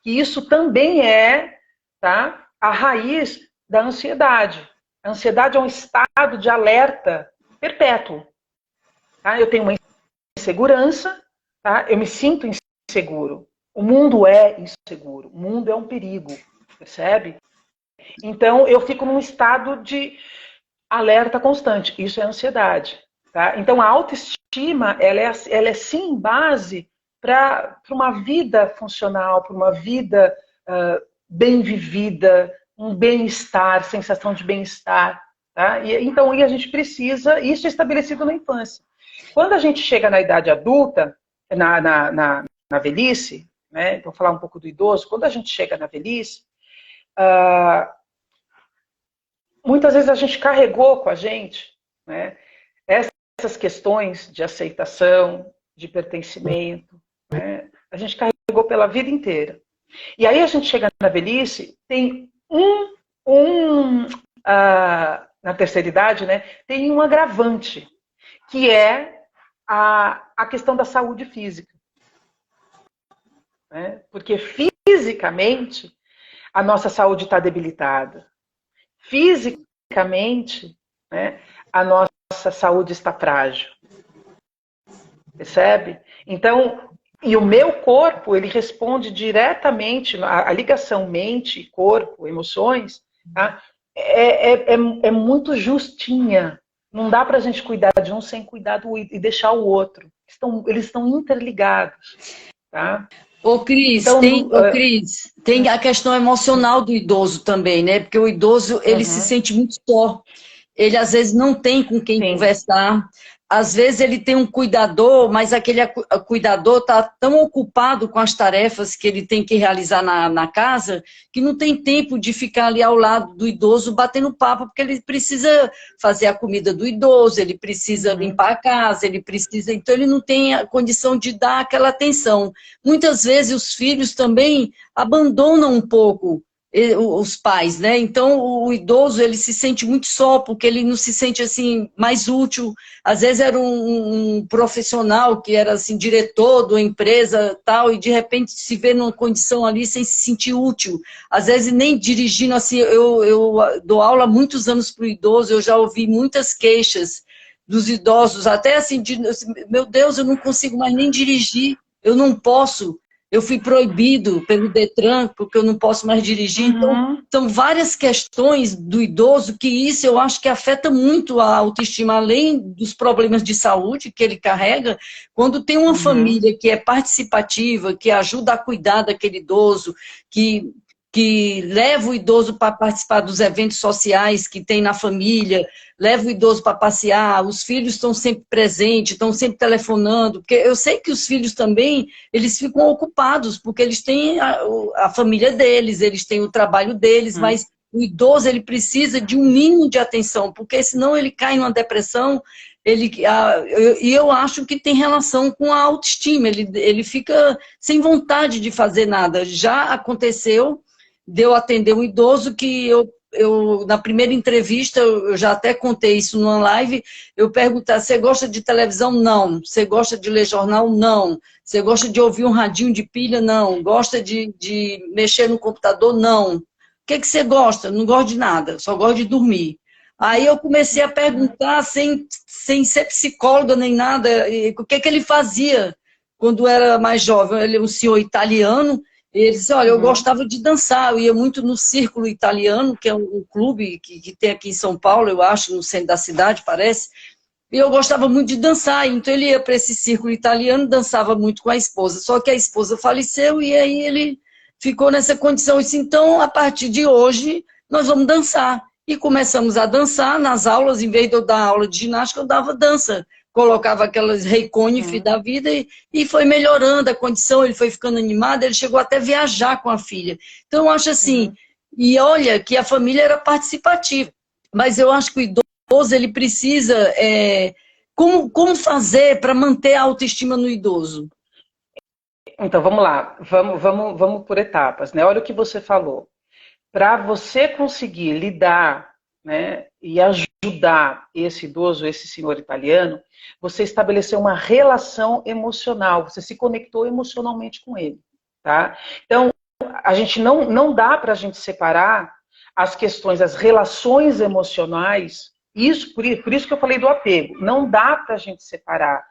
E isso também é, tá, a raiz da ansiedade. A ansiedade é um estado de alerta perpétuo. Tá? Eu tenho uma insegurança, tá? Eu me sinto inseguro. O mundo é inseguro, o mundo é um perigo, percebe? Então, eu fico num estado de alerta constante. Isso é ansiedade. Tá? Então, a autoestima, ela é sim base para uma vida funcional, para uma vida bem vivida, um bem-estar, sensação de bem-estar. Tá? Então, a gente precisa, isso é estabelecido na infância. Quando a gente chega na idade adulta, na velhice, né? Então, falar um pouco do idoso, quando a gente chega na velhice, muitas vezes a gente carregou com a gente, né, essas questões de aceitação, de pertencimento, né, a gente carregou pela vida inteira. E aí a gente chega na velhice, tem na terceira idade, né, tem um agravante, que é a questão da saúde física. Né? Porque fisicamente a nossa saúde está debilitada. Fisicamente, né, a nossa saúde está frágil. Percebe? Então, e o meu corpo, ele responde diretamente, a ligação mente, corpo, emoções, tá? É muito justinha. Não dá para a gente cuidar de um sem cuidar do e deixar o outro. Eles estão interligados. Tá? Ô, Cris, então, tem a questão emocional do idoso também, né? Porque o idoso, ele se sente muito só. Ele, às vezes, não tem com quem conversar. Às vezes, ele tem um cuidador, mas aquele cuidador está tão ocupado com as tarefas que ele tem que realizar na casa, que não tem tempo de ficar ali ao lado do idoso batendo papo, porque ele precisa fazer a comida do idoso, ele precisa limpar a casa, ele precisa... Então, ele não tem a condição de dar aquela atenção. Muitas vezes, os filhos também abandonam um pouco os pais, né? Então, o idoso, ele se sente muito só, porque ele não se sente, assim, mais útil. Às vezes era um profissional que era, assim, diretor de uma empresa, tal, e de repente se vê numa condição ali sem se sentir útil. Às vezes nem dirigindo, assim, eu dou aula há muitos anos para o idoso, eu já ouvi muitas queixas dos idosos, até assim, meu Deus, eu não consigo mais nem dirigir, eu não posso. Eu fui proibido pelo Detran, porque eu não posso mais dirigir. Então, são várias questões do idoso que isso eu acho que afeta muito a autoestima, além dos problemas de saúde que ele carrega. Quando tem uma família que é participativa, que ajuda a cuidar daquele idoso, que leva o idoso para participar dos eventos sociais que tem na família, leva o idoso para passear, os filhos estão sempre presentes, estão sempre telefonando, porque eu sei que os filhos também, eles ficam ocupados, porque eles têm a família deles, eles têm o trabalho deles, mas o idoso, ele precisa de um mínimo de atenção, porque senão ele cai numa depressão, e eu acho que tem relação com a autoestima, ele fica sem vontade de fazer nada. Já aconteceu de eu atender um idoso que eu na primeira entrevista, eu já até contei isso numa live, eu perguntava, você gosta de televisão? Não. Você gosta de ler jornal? Não. Você gosta de ouvir um radinho de pilha? Não. Gosta de mexer no computador? Não. O que você gosta? Não gosto de nada, só gosto de dormir. Aí eu comecei a perguntar, sem ser psicóloga nem nada, o que ele fazia quando era mais jovem. Ele é um senhor italiano. Ele disse, olha, eu gostava de dançar, eu ia muito no Círculo Italiano, que é um clube que tem aqui em São Paulo, eu acho, no centro da cidade, parece. E eu gostava muito de dançar, então ele ia para esse círculo italiano, dançava muito com a esposa. Só que a esposa faleceu e aí ele ficou nessa condição. Eu disse, então, a partir de hoje, nós vamos dançar. E começamos a dançar nas aulas, em vez de eu dar aula de ginástica, eu dava dança. Colocava aquelas reconif da vida e foi melhorando a condição, ele foi ficando animado, ele chegou até a viajar com a filha. Então, eu acho assim, e olha que a família era participativa, mas eu acho que o idoso, ele precisa, como fazer para manter a autoestima no idoso? Então, vamos lá, vamos por etapas, né? Olha o que você falou. Para você conseguir lidar, né, e ajudar esse idoso, esse senhor italiano, você estabeleceu uma relação emocional, você se conectou emocionalmente com ele, tá? Então, a gente não dá para a gente separar as questões, as relações emocionais, por isso que eu falei do apego, não dá para a gente separar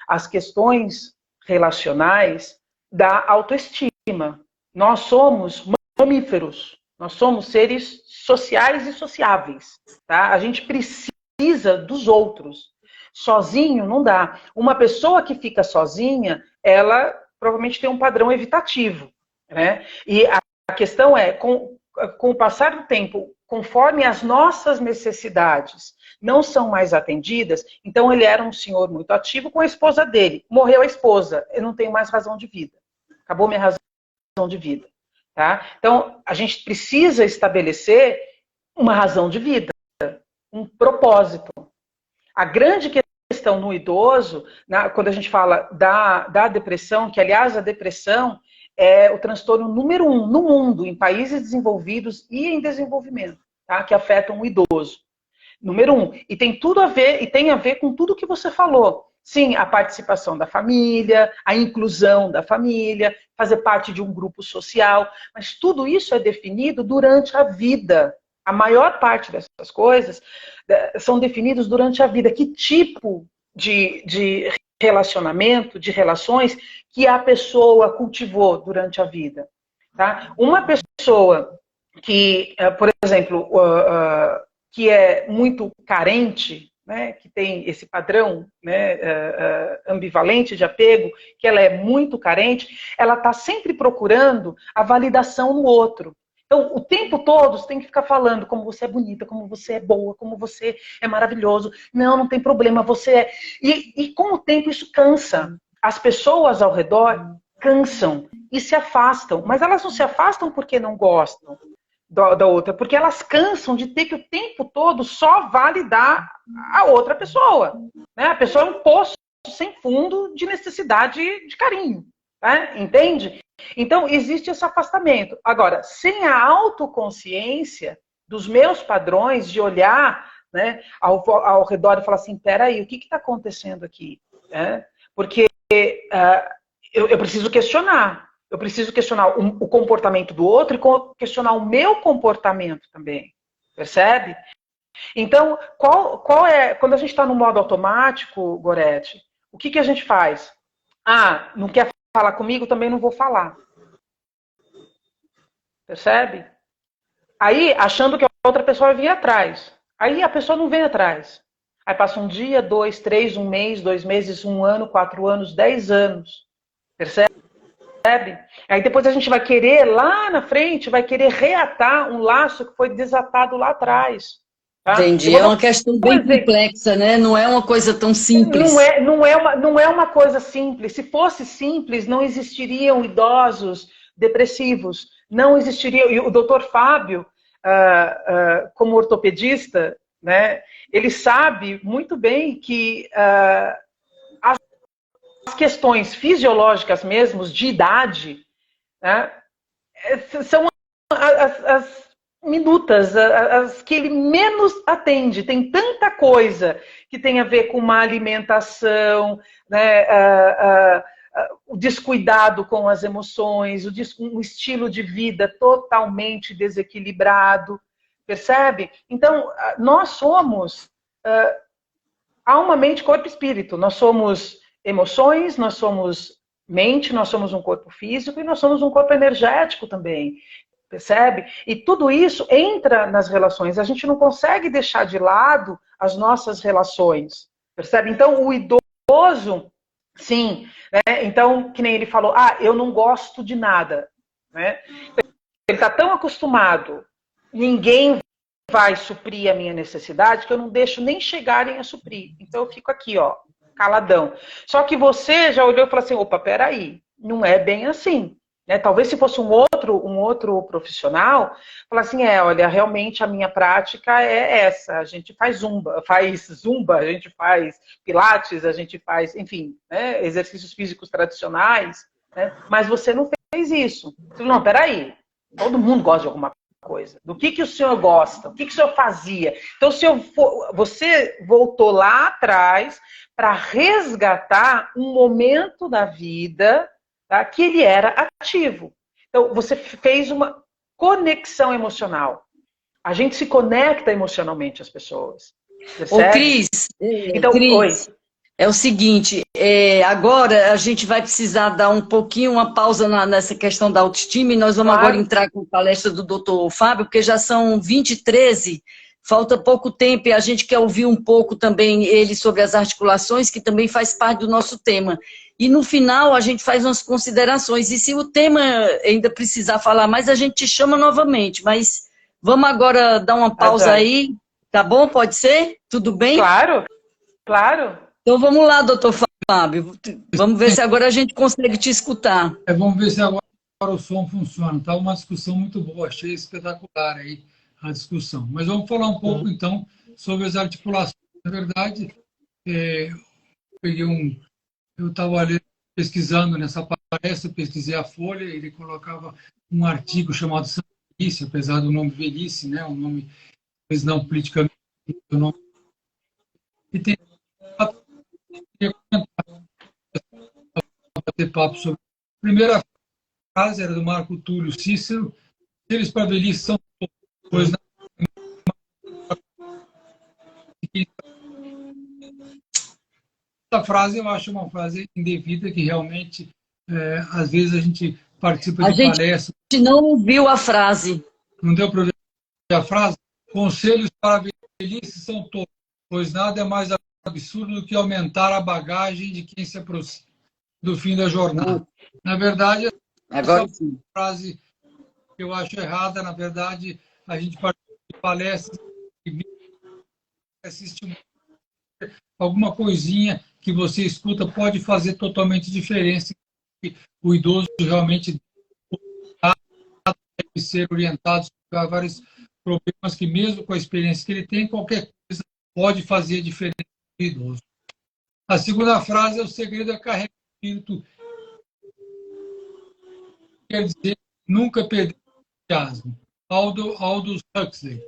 as questões relacionais da autoestima. Nós somos mamíferos, nós somos seres sociais e sociáveis, tá? A gente precisa dos outros. Sozinho não dá. Uma pessoa que fica sozinha, ela provavelmente tem um padrão evitativo, né? E a questão é, com o passar do tempo, conforme as nossas necessidades não são mais atendidas, então ele era um senhor muito ativo com a esposa dele. Morreu a esposa, eu não tenho mais razão de vida. Acabou minha razão de vida. Tá? Então, a gente precisa estabelecer uma razão de vida, um propósito. A grande questão no idoso, quando a gente fala da depressão, que aliás a depressão é o transtorno número 1 no mundo, em países desenvolvidos e em desenvolvimento, tá? Que afetam o idoso. Número 1. E tem tudo a ver, e tem a ver com tudo que você falou. Sim, a participação da família, a inclusão da família, fazer parte de um grupo social, mas tudo isso é definido durante a vida. A maior parte dessas coisas são definidas durante a vida. Que tipo de relacionamento, de relações que a pessoa cultivou durante a vida. Tá? Uma pessoa que, por exemplo, que é muito carente, né, que tem esse padrão, né, ambivalente de apego, que ela é muito carente, ela está sempre procurando a validação no outro. Então, o tempo todo você tem que ficar falando como você é bonita, como você é boa, como você é maravilhoso. Não tem problema, você é... E com o tempo isso cansa. As pessoas ao redor cansam e se afastam. Mas elas não se afastam porque não gostam da outra, porque elas cansam de ter que o tempo todo só validar a outra pessoa. Né? A pessoa é um poço sem fundo de necessidade de carinho. Né? Entende? Então, existe esse afastamento. Agora, sem a autoconsciência dos meus padrões, de olhar, né, ao redor e falar assim, peraí, o que está acontecendo aqui? Porque eu preciso questionar. Eu preciso questionar o comportamento do outro e questionar o meu comportamento também. Percebe? Então, qual é... Quando a gente está no modo automático, Gorete, o que a gente faz? Não quer falar comigo, também não vou falar. Percebe? Aí, achando que a outra pessoa vai vir atrás. Aí a pessoa não vem atrás. Aí passa um dia, 2, 3, um mês, 2 meses, 1 ano, 4 anos, 10 anos. Percebe? Aí depois a gente vai querer, lá na frente, vai querer reatar um laço que foi desatado lá atrás. Tá? Entendi. É uma questão bem complexa, né? Não é uma coisa tão simples. Não é uma coisa simples. Se fosse simples, não existiriam idosos depressivos. Não existiria. E o doutor Fábio, como ortopedista, né, ele sabe muito bem que as questões fisiológicas mesmo, de idade, né, são as minutas, as que ele menos atende. Tem tanta coisa que tem a ver com uma alimentação, né, o descuidado com as emoções, um estilo de vida totalmente desequilibrado, percebe? Então, nós somos alma, mente, corpo e espírito. Nós somos emoções, nós somos mente, nós somos um corpo físico e nós somos um corpo energético também. Percebe? E tudo isso entra nas relações. A gente não consegue deixar de lado as nossas relações. Percebe? Então, o idoso, sim, né? Então, que nem ele falou, eu não gosto de nada, né? Ele está tão acostumado, ninguém vai suprir a minha necessidade, que eu não deixo nem chegarem a suprir. Então, eu fico aqui, ó, caladão. Só que você já olhou e falou assim, opa, peraí, não é bem assim. Né? Talvez se fosse um outro profissional, falar assim, olha, realmente a minha prática é essa, a gente faz zumba, a gente faz pilates, a gente faz, enfim, né, exercícios físicos tradicionais, né? Mas você não fez isso. Você falou, não, peraí, todo mundo gosta de alguma coisa. Do que o senhor gosta? O que o senhor fazia? Então, você voltou lá atrás para resgatar um momento da vida, tá, que ele era ativo. Então, você fez uma conexão emocional. A gente se conecta emocionalmente às pessoas. Percebe? Ô, Cris, então, oi. É o seguinte, agora a gente vai precisar dar um pouquinho, uma pausa nessa questão da autoestima, e nós vamos agora entrar com a palestra do doutor Fábio, porque já são 20h13, falta pouco tempo, e a gente quer ouvir um pouco também ele sobre as articulações, que também faz parte do nosso tema. E no final a gente faz umas considerações, e se o tema ainda precisar falar mais, a gente te chama novamente, mas vamos agora dar uma pausa aí, tá bom? Pode ser? Tudo bem? Claro, claro. Então vamos lá, doutor Fábio. Vamos ver se agora a gente consegue te escutar. Vamos ver se agora o som funciona. Está uma discussão muito boa, achei espetacular aí a discussão. Mas vamos falar um pouco, então, sobre as articulações. Na verdade, eu estava pesquisando nessa palestra, pesquisei a Folha, ele colocava um artigo chamado Velhice, apesar do nome Velhice, né, um nome, talvez não politicamente, o nome. E tem bater papo sobre. A primeira frase era do Marco Túlio Cícero: eles para a velhice são pois não. Essa frase eu acho uma frase indevida, que realmente, às vezes, a gente participa de palestras. A gente não ouviu a frase. Não deu para ver a frase? Conselhos para a velhice são tolos, pois nada é mais absurdo do que aumentar a bagagem de quem se aproxima do fim da jornada. Na verdade, agora essa frase que eu acho errada. Na verdade, a gente participa de palestras e assiste alguma coisinha que você escuta pode fazer totalmente diferença. O idoso realmente deve ser orientado para vários problemas que, mesmo com a experiência que ele tem, qualquer coisa pode fazer diferença no idoso. A segunda frase é: o segredo é carregar o espírito. Quer dizer, nunca perder o entusiasmo. Aldous Huxley.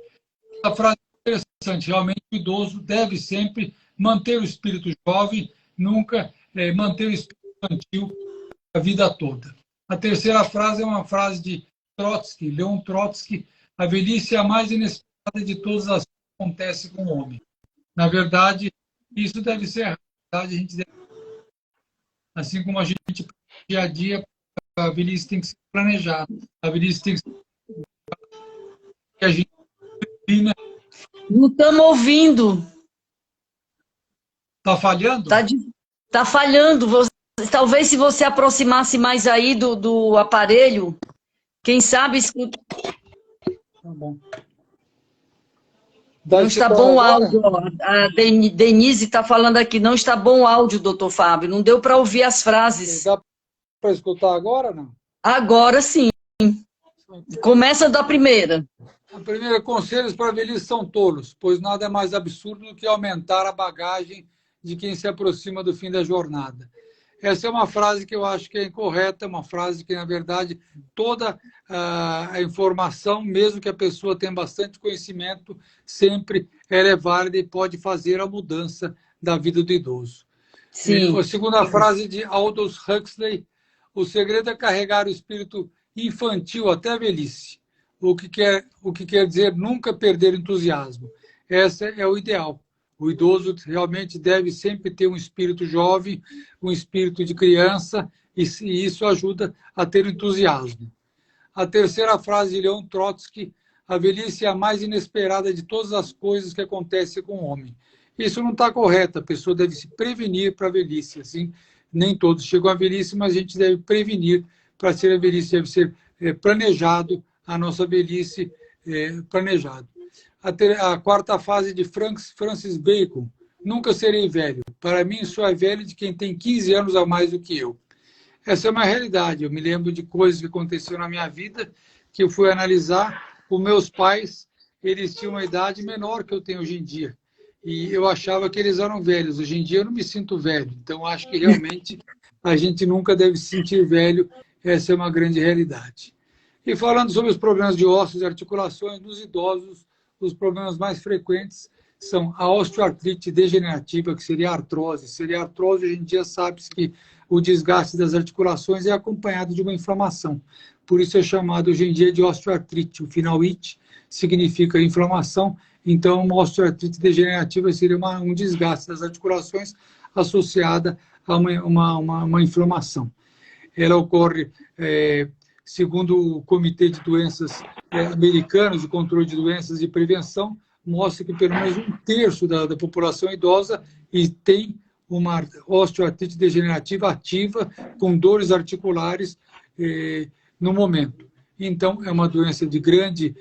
A frase é interessante. Realmente, o idoso deve sempre manter o espírito jovem, nunca manter o espírito infantil a vida toda. A terceira frase é uma frase de Trotsky, Leon Trotsky: a velhice é a mais inesperada de todas as que acontece com o homem. Na verdade, isso deve ser a realidade. A gente deve, assim como a gente dia a dia, a velhice tem que ser planejada, a velhice tem que ser que a gente não estamos ouvindo. Está falhando? Está falhando. Talvez se você aproximasse mais aí do aparelho, quem sabe escuta. Tá bom. Não está bom o áudio. A Denise está falando aqui, não está bom o áudio, doutor Fábio. Não deu para ouvir as frases. Dá para escutar agora, não? Agora sim. Começa da primeira. A primeira: conselhos para a velhice são tolos, pois nada é mais absurdo do que aumentar a bagagem de quem se aproxima do fim da jornada. Essa é uma frase que eu acho que é incorreta, uma frase que, na verdade, toda a informação, mesmo que a pessoa tenha bastante conhecimento, sempre ela é válida e pode fazer a mudança da vida do idoso. Sim. A segunda frase de Aldous Huxley: o segredo é carregar o espírito infantil até a velhice, o que quer dizer nunca perder entusiasmo. Esse é o ideal. O idoso realmente deve sempre ter um espírito jovem, um espírito de criança, e isso ajuda a ter entusiasmo. A terceira frase de Leon Trotsky: a velhice é a mais inesperada de todas as coisas que acontecem com o homem. Isso não está correto, a pessoa deve se prevenir para a velhice, assim, nem todos chegam à velhice, mas a gente deve prevenir para ser a velhice, deve ser planejado, a nossa velhice planejado. A quarta fase de Francis Bacon, nunca serei velho. Para mim, só é velho de quem tem 15 anos a mais do que eu. Essa é uma realidade. Eu me lembro de coisas que aconteceram na minha vida, que eu fui analisar. Os meus pais, eles tinham uma idade menor que eu tenho hoje em dia. E eu achava que eles eram velhos. Hoje em dia eu não me sinto velho. Então, acho que realmente a gente nunca deve se sentir velho. Essa é uma grande realidade. E falando sobre os problemas de ossos e articulações, nos idosos, os problemas mais frequentes são a osteoartrite degenerativa, que seria a artrose. Seria a artrose, hoje em dia sabe-se que o desgaste das articulações é acompanhado de uma inflamação. Por isso é chamado hoje em dia de osteoartrite. O final it significa inflamação. Então, uma osteoartrite degenerativa seria um desgaste das articulações associada a uma inflamação. Ela ocorre, segundo o Comitê de Doenças Americanos de Controle de Doenças e Prevenção, mostra que pelo menos 1/3 da população idosa tem uma osteoartrite degenerativa ativa com dores articulares no momento. Então, é uma doença de grande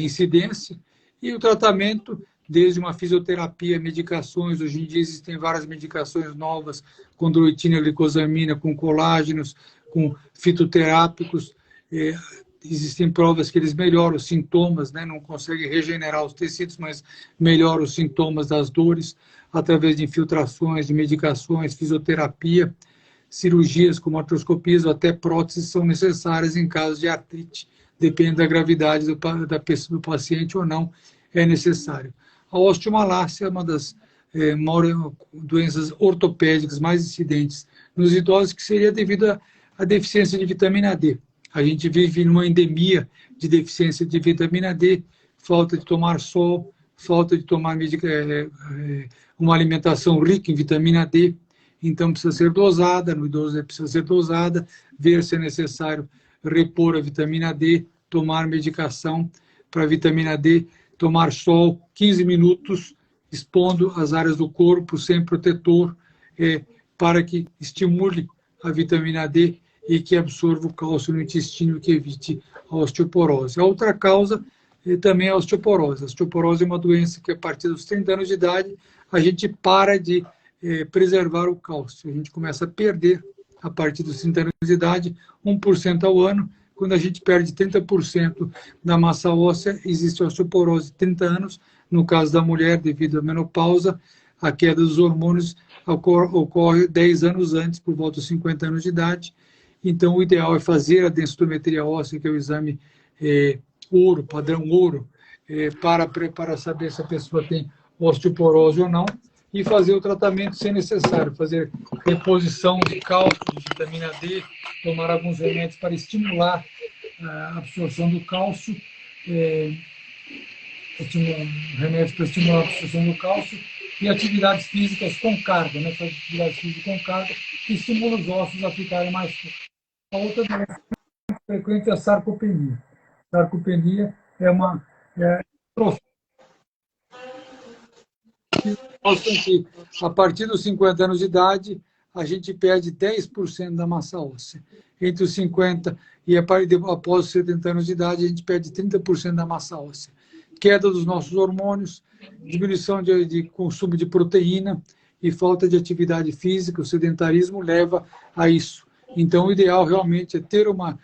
incidência e o tratamento, desde uma fisioterapia, medicações, hoje em dia existem várias medicações novas, com chondroitina, glicosamina, com colágenos, com fitoterápicos, existem provas que eles melhoram os sintomas, né? Não conseguem regenerar os tecidos, mas melhoram os sintomas das dores através de infiltrações, de medicações, fisioterapia, cirurgias como artroscopias ou até próteses são necessárias em casos de artrite, depende da gravidade do paciente ou não, é necessário. A osteomalácia é uma das doenças ortopédicas mais incidentes nos idosos, que seria devido à deficiência de vitamina D. A gente vive numa endemia de deficiência de vitamina D, falta de tomar sol, falta de tomar uma alimentação rica em vitamina D, então precisa ser dosada, no idoso precisa ser dosada, ver se é necessário repor a vitamina D, tomar medicação para vitamina D, tomar sol 15 minutos, expondo as áreas do corpo sem protetor, para que estimule a vitamina D e que absorva o cálcio no intestino, que evite a osteoporose. A outra causa também é a osteoporose. A osteoporose é uma doença que, a partir dos 30 anos de idade, a gente para de preservar o cálcio. A gente começa a perder, a partir dos 30 anos de idade, 1% ao ano. Quando a gente perde 30% da massa óssea, existe osteoporose. 30 anos, no caso da mulher, devido à menopausa, a queda dos hormônios ocorre 10 anos antes, por volta dos 50 anos de idade. Então, o ideal é fazer a densitometria óssea, que é o exame ouro, padrão ouro, para saber se a pessoa tem osteoporose ou não, e fazer o tratamento se necessário, fazer reposição de cálcio, de vitamina D, tomar alguns remédios para estimular a absorção do cálcio, remédios para estimular a absorção do cálcio, e atividades físicas com carga, né? Atividades físicas com carga, que estimulam os ossos a ficarem mais fortes. A outra doença frequente é a sarcopenia. Sarcopenia é uma que a partir dos 50 anos de idade, a gente perde 10% da massa óssea. Entre os 50 e após os 70 anos de idade, a gente perde 30% da massa óssea. Queda dos nossos hormônios, diminuição de consumo de proteína e falta de atividade física, o sedentarismo leva a isso. Então, o ideal realmente é ter uma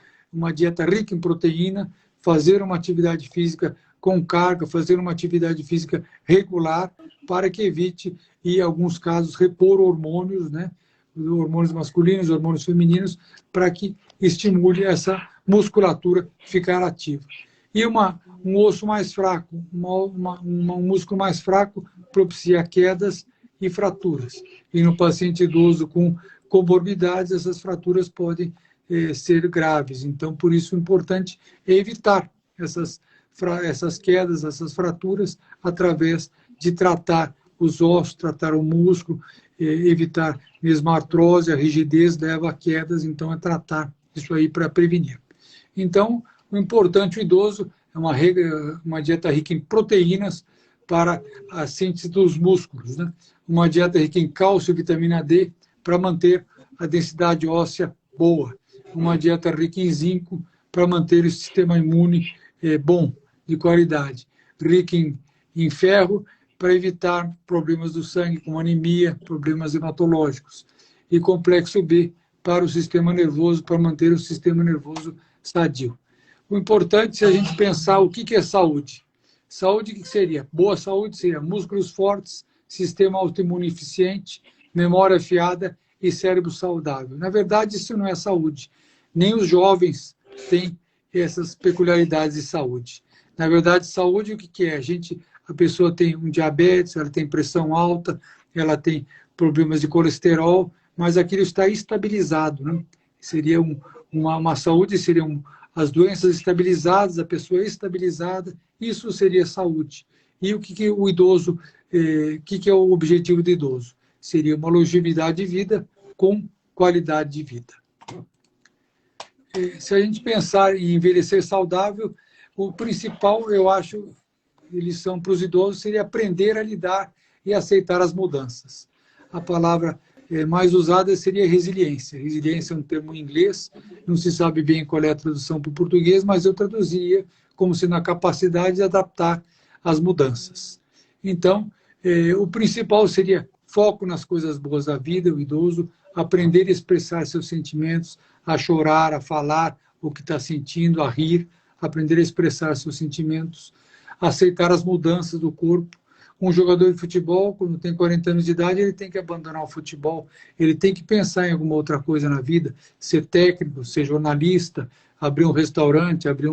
dieta rica em proteína, fazer uma atividade física com carga, fazer uma atividade física regular, para que evite, em alguns casos, repor hormônios, né? Hormônios masculinos, hormônios femininos, para que estimule essa musculatura ficar ativa. E um osso mais fraco, um músculo mais fraco propicia quedas e fraturas. E no paciente idoso com comorbidades, essas fraturas podem ser graves. Então, por isso, é importante evitar essas quedas, essas fraturas, através de tratar os ossos, tratar o músculo, evitar mesmo a artrose, a rigidez leva a quedas, então é tratar isso aí para prevenir. Então, o importante, o idoso, é uma dieta rica em proteínas, para a síntese dos músculos, né? Uma dieta rica em cálcio e vitamina D para manter a densidade óssea boa. Uma dieta rica em zinco para manter o sistema imune bom, de qualidade. Rica em ferro para evitar problemas do sangue, como anemia, problemas hematológicos. E complexo B para o sistema nervoso, para manter o sistema nervoso sadio. O importante é a gente pensar o que é saúde. Saúde, o que seria? Boa saúde seria músculos fortes, sistema autoimune eficiente, memória afiada e cérebro saudável. Na verdade, isso não é saúde. Nem os jovens têm essas peculiaridades de saúde. Na verdade, saúde, o que é? A pessoa tem um diabetes, ela tem pressão alta, ela tem problemas de colesterol, mas aquilo está estabilizado, né? Seria uma saúde, seriam as doenças estabilizadas, a pessoa estabilizada, isso seria saúde. E o que o idoso, que é o objetivo do idoso? Seria uma longevidade de vida com qualidade de vida. Se a gente pensar em envelhecer saudável, o principal, eu acho, lição para os idosos seria aprender a lidar e aceitar as mudanças. A palavra mais usada seria resiliência. Resiliência é um termo em inglês, não se sabe bem qual é a tradução para o português, mas eu traduziria como sendo a capacidade de adaptar às mudanças. Então, o principal seria foco nas coisas boas da vida, o idoso, aprender a expressar seus sentimentos, a chorar, a falar o que está sentindo, a rir, aprender a expressar seus sentimentos, aceitar as mudanças do corpo. Um jogador de futebol, quando tem 40 anos de idade, ele tem que abandonar o futebol, ele tem que pensar em alguma outra coisa na vida, ser técnico, ser jornalista, abrir um restaurante, abrir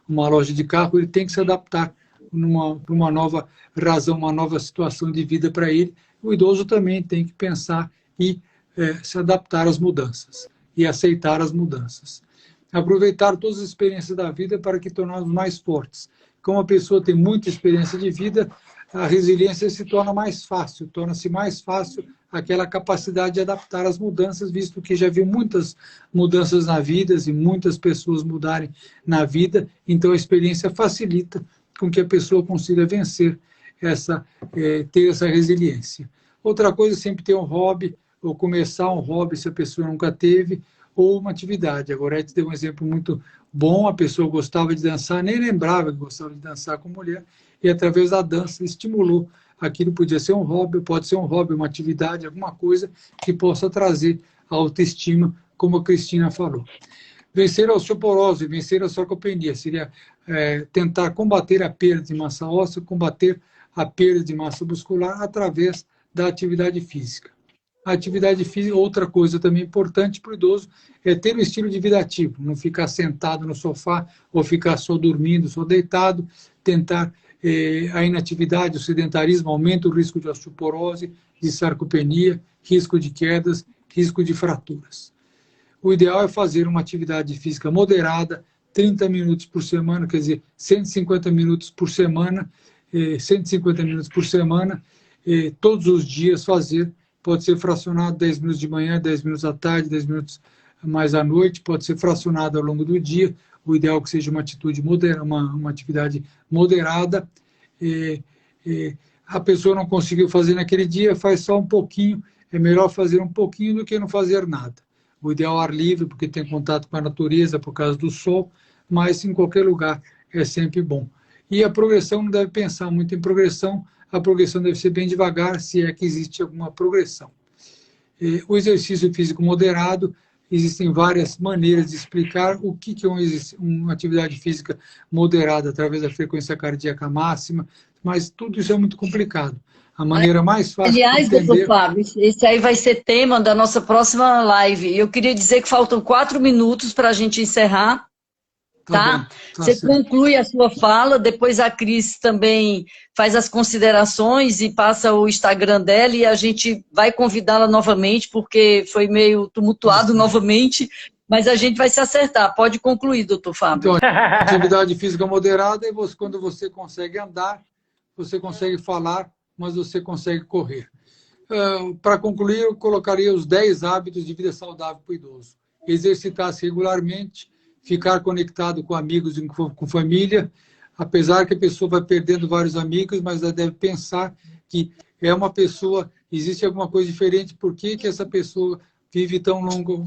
uma loja de carro, ele tem que se adaptar para uma nova razão, uma nova situação de vida para ele. O idoso também tem que pensar e se adaptar às mudanças e aceitar as mudanças. Aproveitar todas as experiências da vida para que tornamos mais fortes. Como a pessoa tem muita experiência de vida, a resiliência se torna mais fácil, torna-se mais fácil aquela capacidade de adaptar às mudanças, visto que já viu muitas mudanças na vida e muitas pessoas mudarem na vida, então a experiência facilita com que a pessoa consiga vencer ter essa resiliência. Outra coisa é sempre ter um hobby, ou começar um hobby se a pessoa nunca teve, ou uma atividade. A Gorete deu um exemplo muito bom, a pessoa gostava de dançar, nem lembrava que gostava de dançar com mulher, e através da dança estimulou. Aquilo podia ser um hobby, pode ser um hobby, uma atividade, alguma coisa que possa trazer a autoestima, como a Cristina falou. Vencer a osteoporose, vencer a sarcopenia, seria tentar combater a perda de massa óssea, combater a perda de massa muscular através da atividade física. A atividade física, outra coisa também importante para o idoso, é ter um estilo de vida ativo, não ficar sentado no sofá ou ficar só dormindo, só deitado, tentar a inatividade, o sedentarismo aumenta o risco de osteoporose, de sarcopenia, risco de quedas, risco de fraturas. O ideal é fazer uma atividade física moderada, 30 minutos por semana, quer dizer, 150 minutos por semana, 150 minutos por semana, todos os dias fazer. Pode ser fracionado 10 minutos de manhã, 10 minutos à tarde, 10 minutos mais à noite, pode ser fracionado ao longo do dia. O ideal é que seja uma atitude moderada, uma atividade moderada. A pessoa não conseguiu fazer naquele dia, faz só um pouquinho. É melhor fazer um pouquinho do que não fazer nada. O ideal é ar livre, porque tem contato com a natureza por causa do sol, mas em qualquer lugar é sempre bom. E a progressão, não deve pensar muito em progressão, a progressão deve ser bem devagar, se é que existe alguma progressão. O exercício físico moderado, existem várias maneiras de explicar o que é uma atividade física moderada, através da frequência cardíaca máxima, mas tudo isso é muito complicado. A maneira mais fácil de entender... Aliás, doutor Fábio, esse aí vai ser tema da nossa próxima live. Eu queria dizer que faltam 4 minutos para a gente encerrar. Tá? Você certo. Conclui a sua fala, depois a Cris também faz as considerações e passa o Instagram dela e a gente vai convidá-la novamente, porque foi meio tumultuado novamente, mas a gente vai se acertar. Pode concluir, doutor Fábio. Então, atividade física moderada é quando você consegue andar, você consegue falar, mas você consegue correr. Para concluir, eu colocaria os 10 hábitos de vida saudável para o idoso. Exercitar-se regularmente, ficar conectado com amigos e com família, apesar que a pessoa vai perdendo vários amigos, mas ela deve pensar que é uma pessoa, existe alguma coisa diferente, por que que essa pessoa vive tão longo,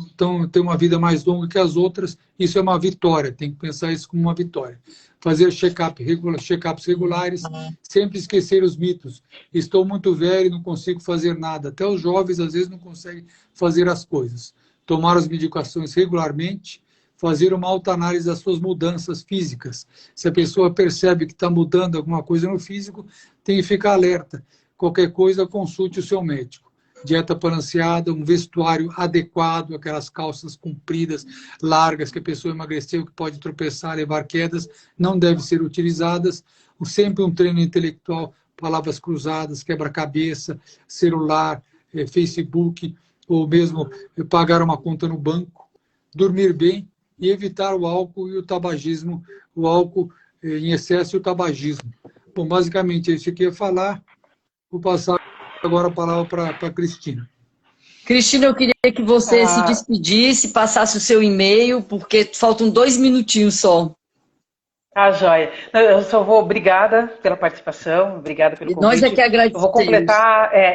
tem uma vida mais longa que as outras, isso é uma vitória, tem que pensar isso como uma vitória. Fazer check-ups regulares, sempre esquecer os mitos. Estou muito velho e não consigo fazer nada. Até os jovens, às vezes, não conseguem fazer as coisas. Tomar as medicações regularmente, fazer uma autoanálise das suas mudanças físicas. Se a pessoa percebe que está mudando alguma coisa no físico, tem que ficar alerta. Qualquer coisa, consulte o seu médico. Dieta balanceada, um vestuário adequado, aquelas calças compridas, largas, que a pessoa emagreceu, que pode tropeçar, levar quedas, não devem ser utilizadas. Sempre um treino intelectual, palavras cruzadas, quebra-cabeça, celular, Facebook, ou mesmo pagar uma conta no banco. Dormir bem e evitar o álcool e o tabagismo, o álcool em excesso e o tabagismo. Bom, basicamente é isso que eu queria falar. Vou passar agora a palavra para a Cristina. Cristina, eu queria que você se despedisse, passasse o seu e-mail, porque faltam 2 minutinhos só. Joia. Eu só vou, obrigada pela participação, obrigada pelo convite. Nós é que agradecemos.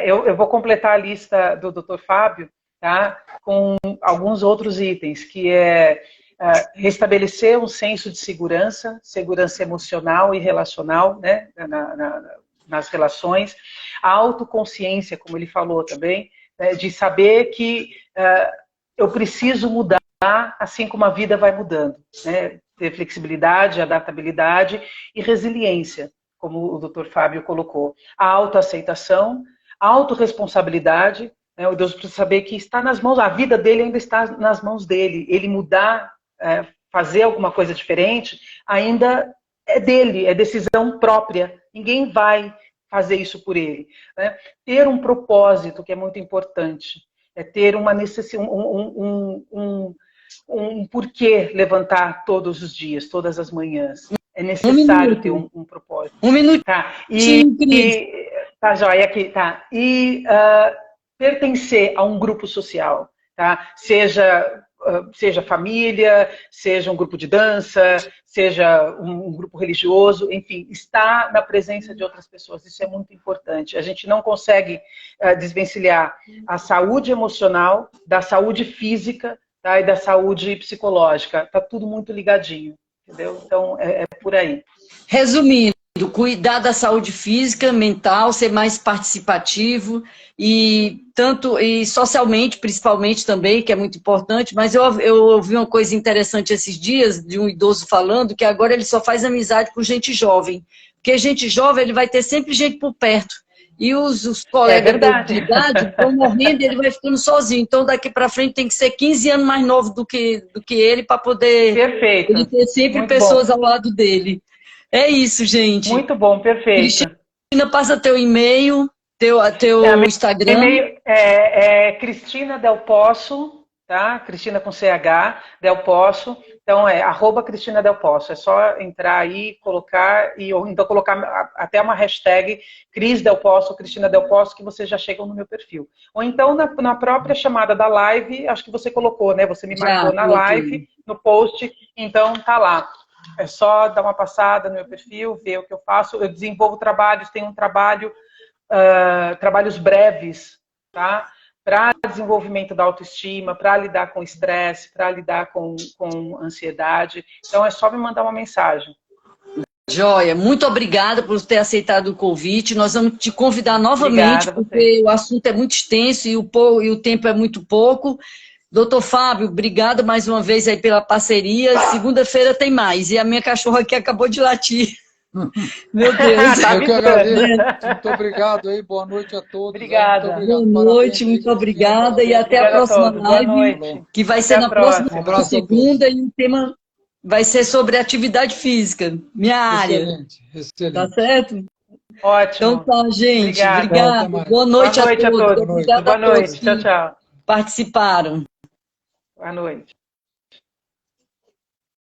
Eu vou completar a lista do Dr. Fábio, tá, com alguns outros itens, que é restabelecer um senso de segurança, segurança emocional e relacional, né, nas relações, a autoconsciência, como ele falou também, né, de saber que eu preciso mudar assim como a vida vai mudando, né, ter flexibilidade, adaptabilidade e resiliência, como o Dr. Fábio colocou. A autoaceitação, a autorresponsabilidade, né, o Deus precisa saber que está nas mãos, a vida dele ainda está nas mãos dele, ele mudar, fazer alguma coisa diferente, ainda é dele, é decisão própria, ninguém vai fazer isso por ele, né? Ter um propósito, que é muito importante, é ter uma necessidade, um porquê levantar todos os dias, todas as manhãs. É necessário ter um propósito. 1 minuto. Tá, tá, joia, aqui, tá. E pertencer a um grupo social, tá? Seja família, seja um grupo de dança, seja um grupo religioso, enfim, estar na presença de outras pessoas, isso é muito importante. A gente não consegue desvencilhar a saúde emocional da saúde física, tá, e da saúde psicológica, tá tudo muito ligadinho, entendeu? Então, é por aí. Resumindo, cuidar da saúde física, mental, ser mais participativo e socialmente, principalmente também, que é muito importante, mas eu ouvi uma coisa interessante esses dias, de um idoso falando, que agora ele só faz amizade com gente jovem, porque gente jovem, ele vai ter sempre gente por perto, e os colegas de idade vão morrendo e ele vai ficando sozinho, então daqui para frente tem que ser 15 anos mais novo do que ele, para poder ele ter sempre muito pessoas ao lado dele. É isso, gente. Muito bom, perfeito. Cristina, passa teu e-mail, teu Instagram. E-mail é Cristina Del Poço, tá? Cristina com CH, Del Poço. Então, @Cristina Del Poço. É só entrar aí, colocar, ou então colocar até uma hashtag Cris Del Poço, Cristina Del Poço, que vocês já chegam no meu perfil. Ou então, na própria chamada da live, acho que você colocou, né? Você me marcou na live, no post, então tá lá. É só dar uma passada no meu perfil, ver o que eu faço. Eu desenvolvo trabalhos, tenho um trabalhos breves, tá? Para desenvolvimento da autoestima, para lidar com estresse, para lidar com ansiedade. Então, é só me mandar uma mensagem. Joia, muito obrigada por ter aceitado o convite. Nós vamos te convidar novamente, porque o assunto é muito extenso e o tempo é muito pouco. Doutor Fábio, obrigada mais uma vez aí pela parceria. Segunda-feira tem mais. E a minha cachorra aqui acabou de latir. Meu Deus. Eu que agradeço. Muito obrigado aí. Boa noite a todos. Obrigada. Boa noite, muito obrigada. E até a próxima live, que vai ser na próxima segunda. E o tema vai ser sobre atividade física. Minha área. Excelente. Tá certo? Ótimo. Então tá, gente. Obrigada. Boa noite a todos. Boa noite. Tchau, tchau. Participaram. Boa noite.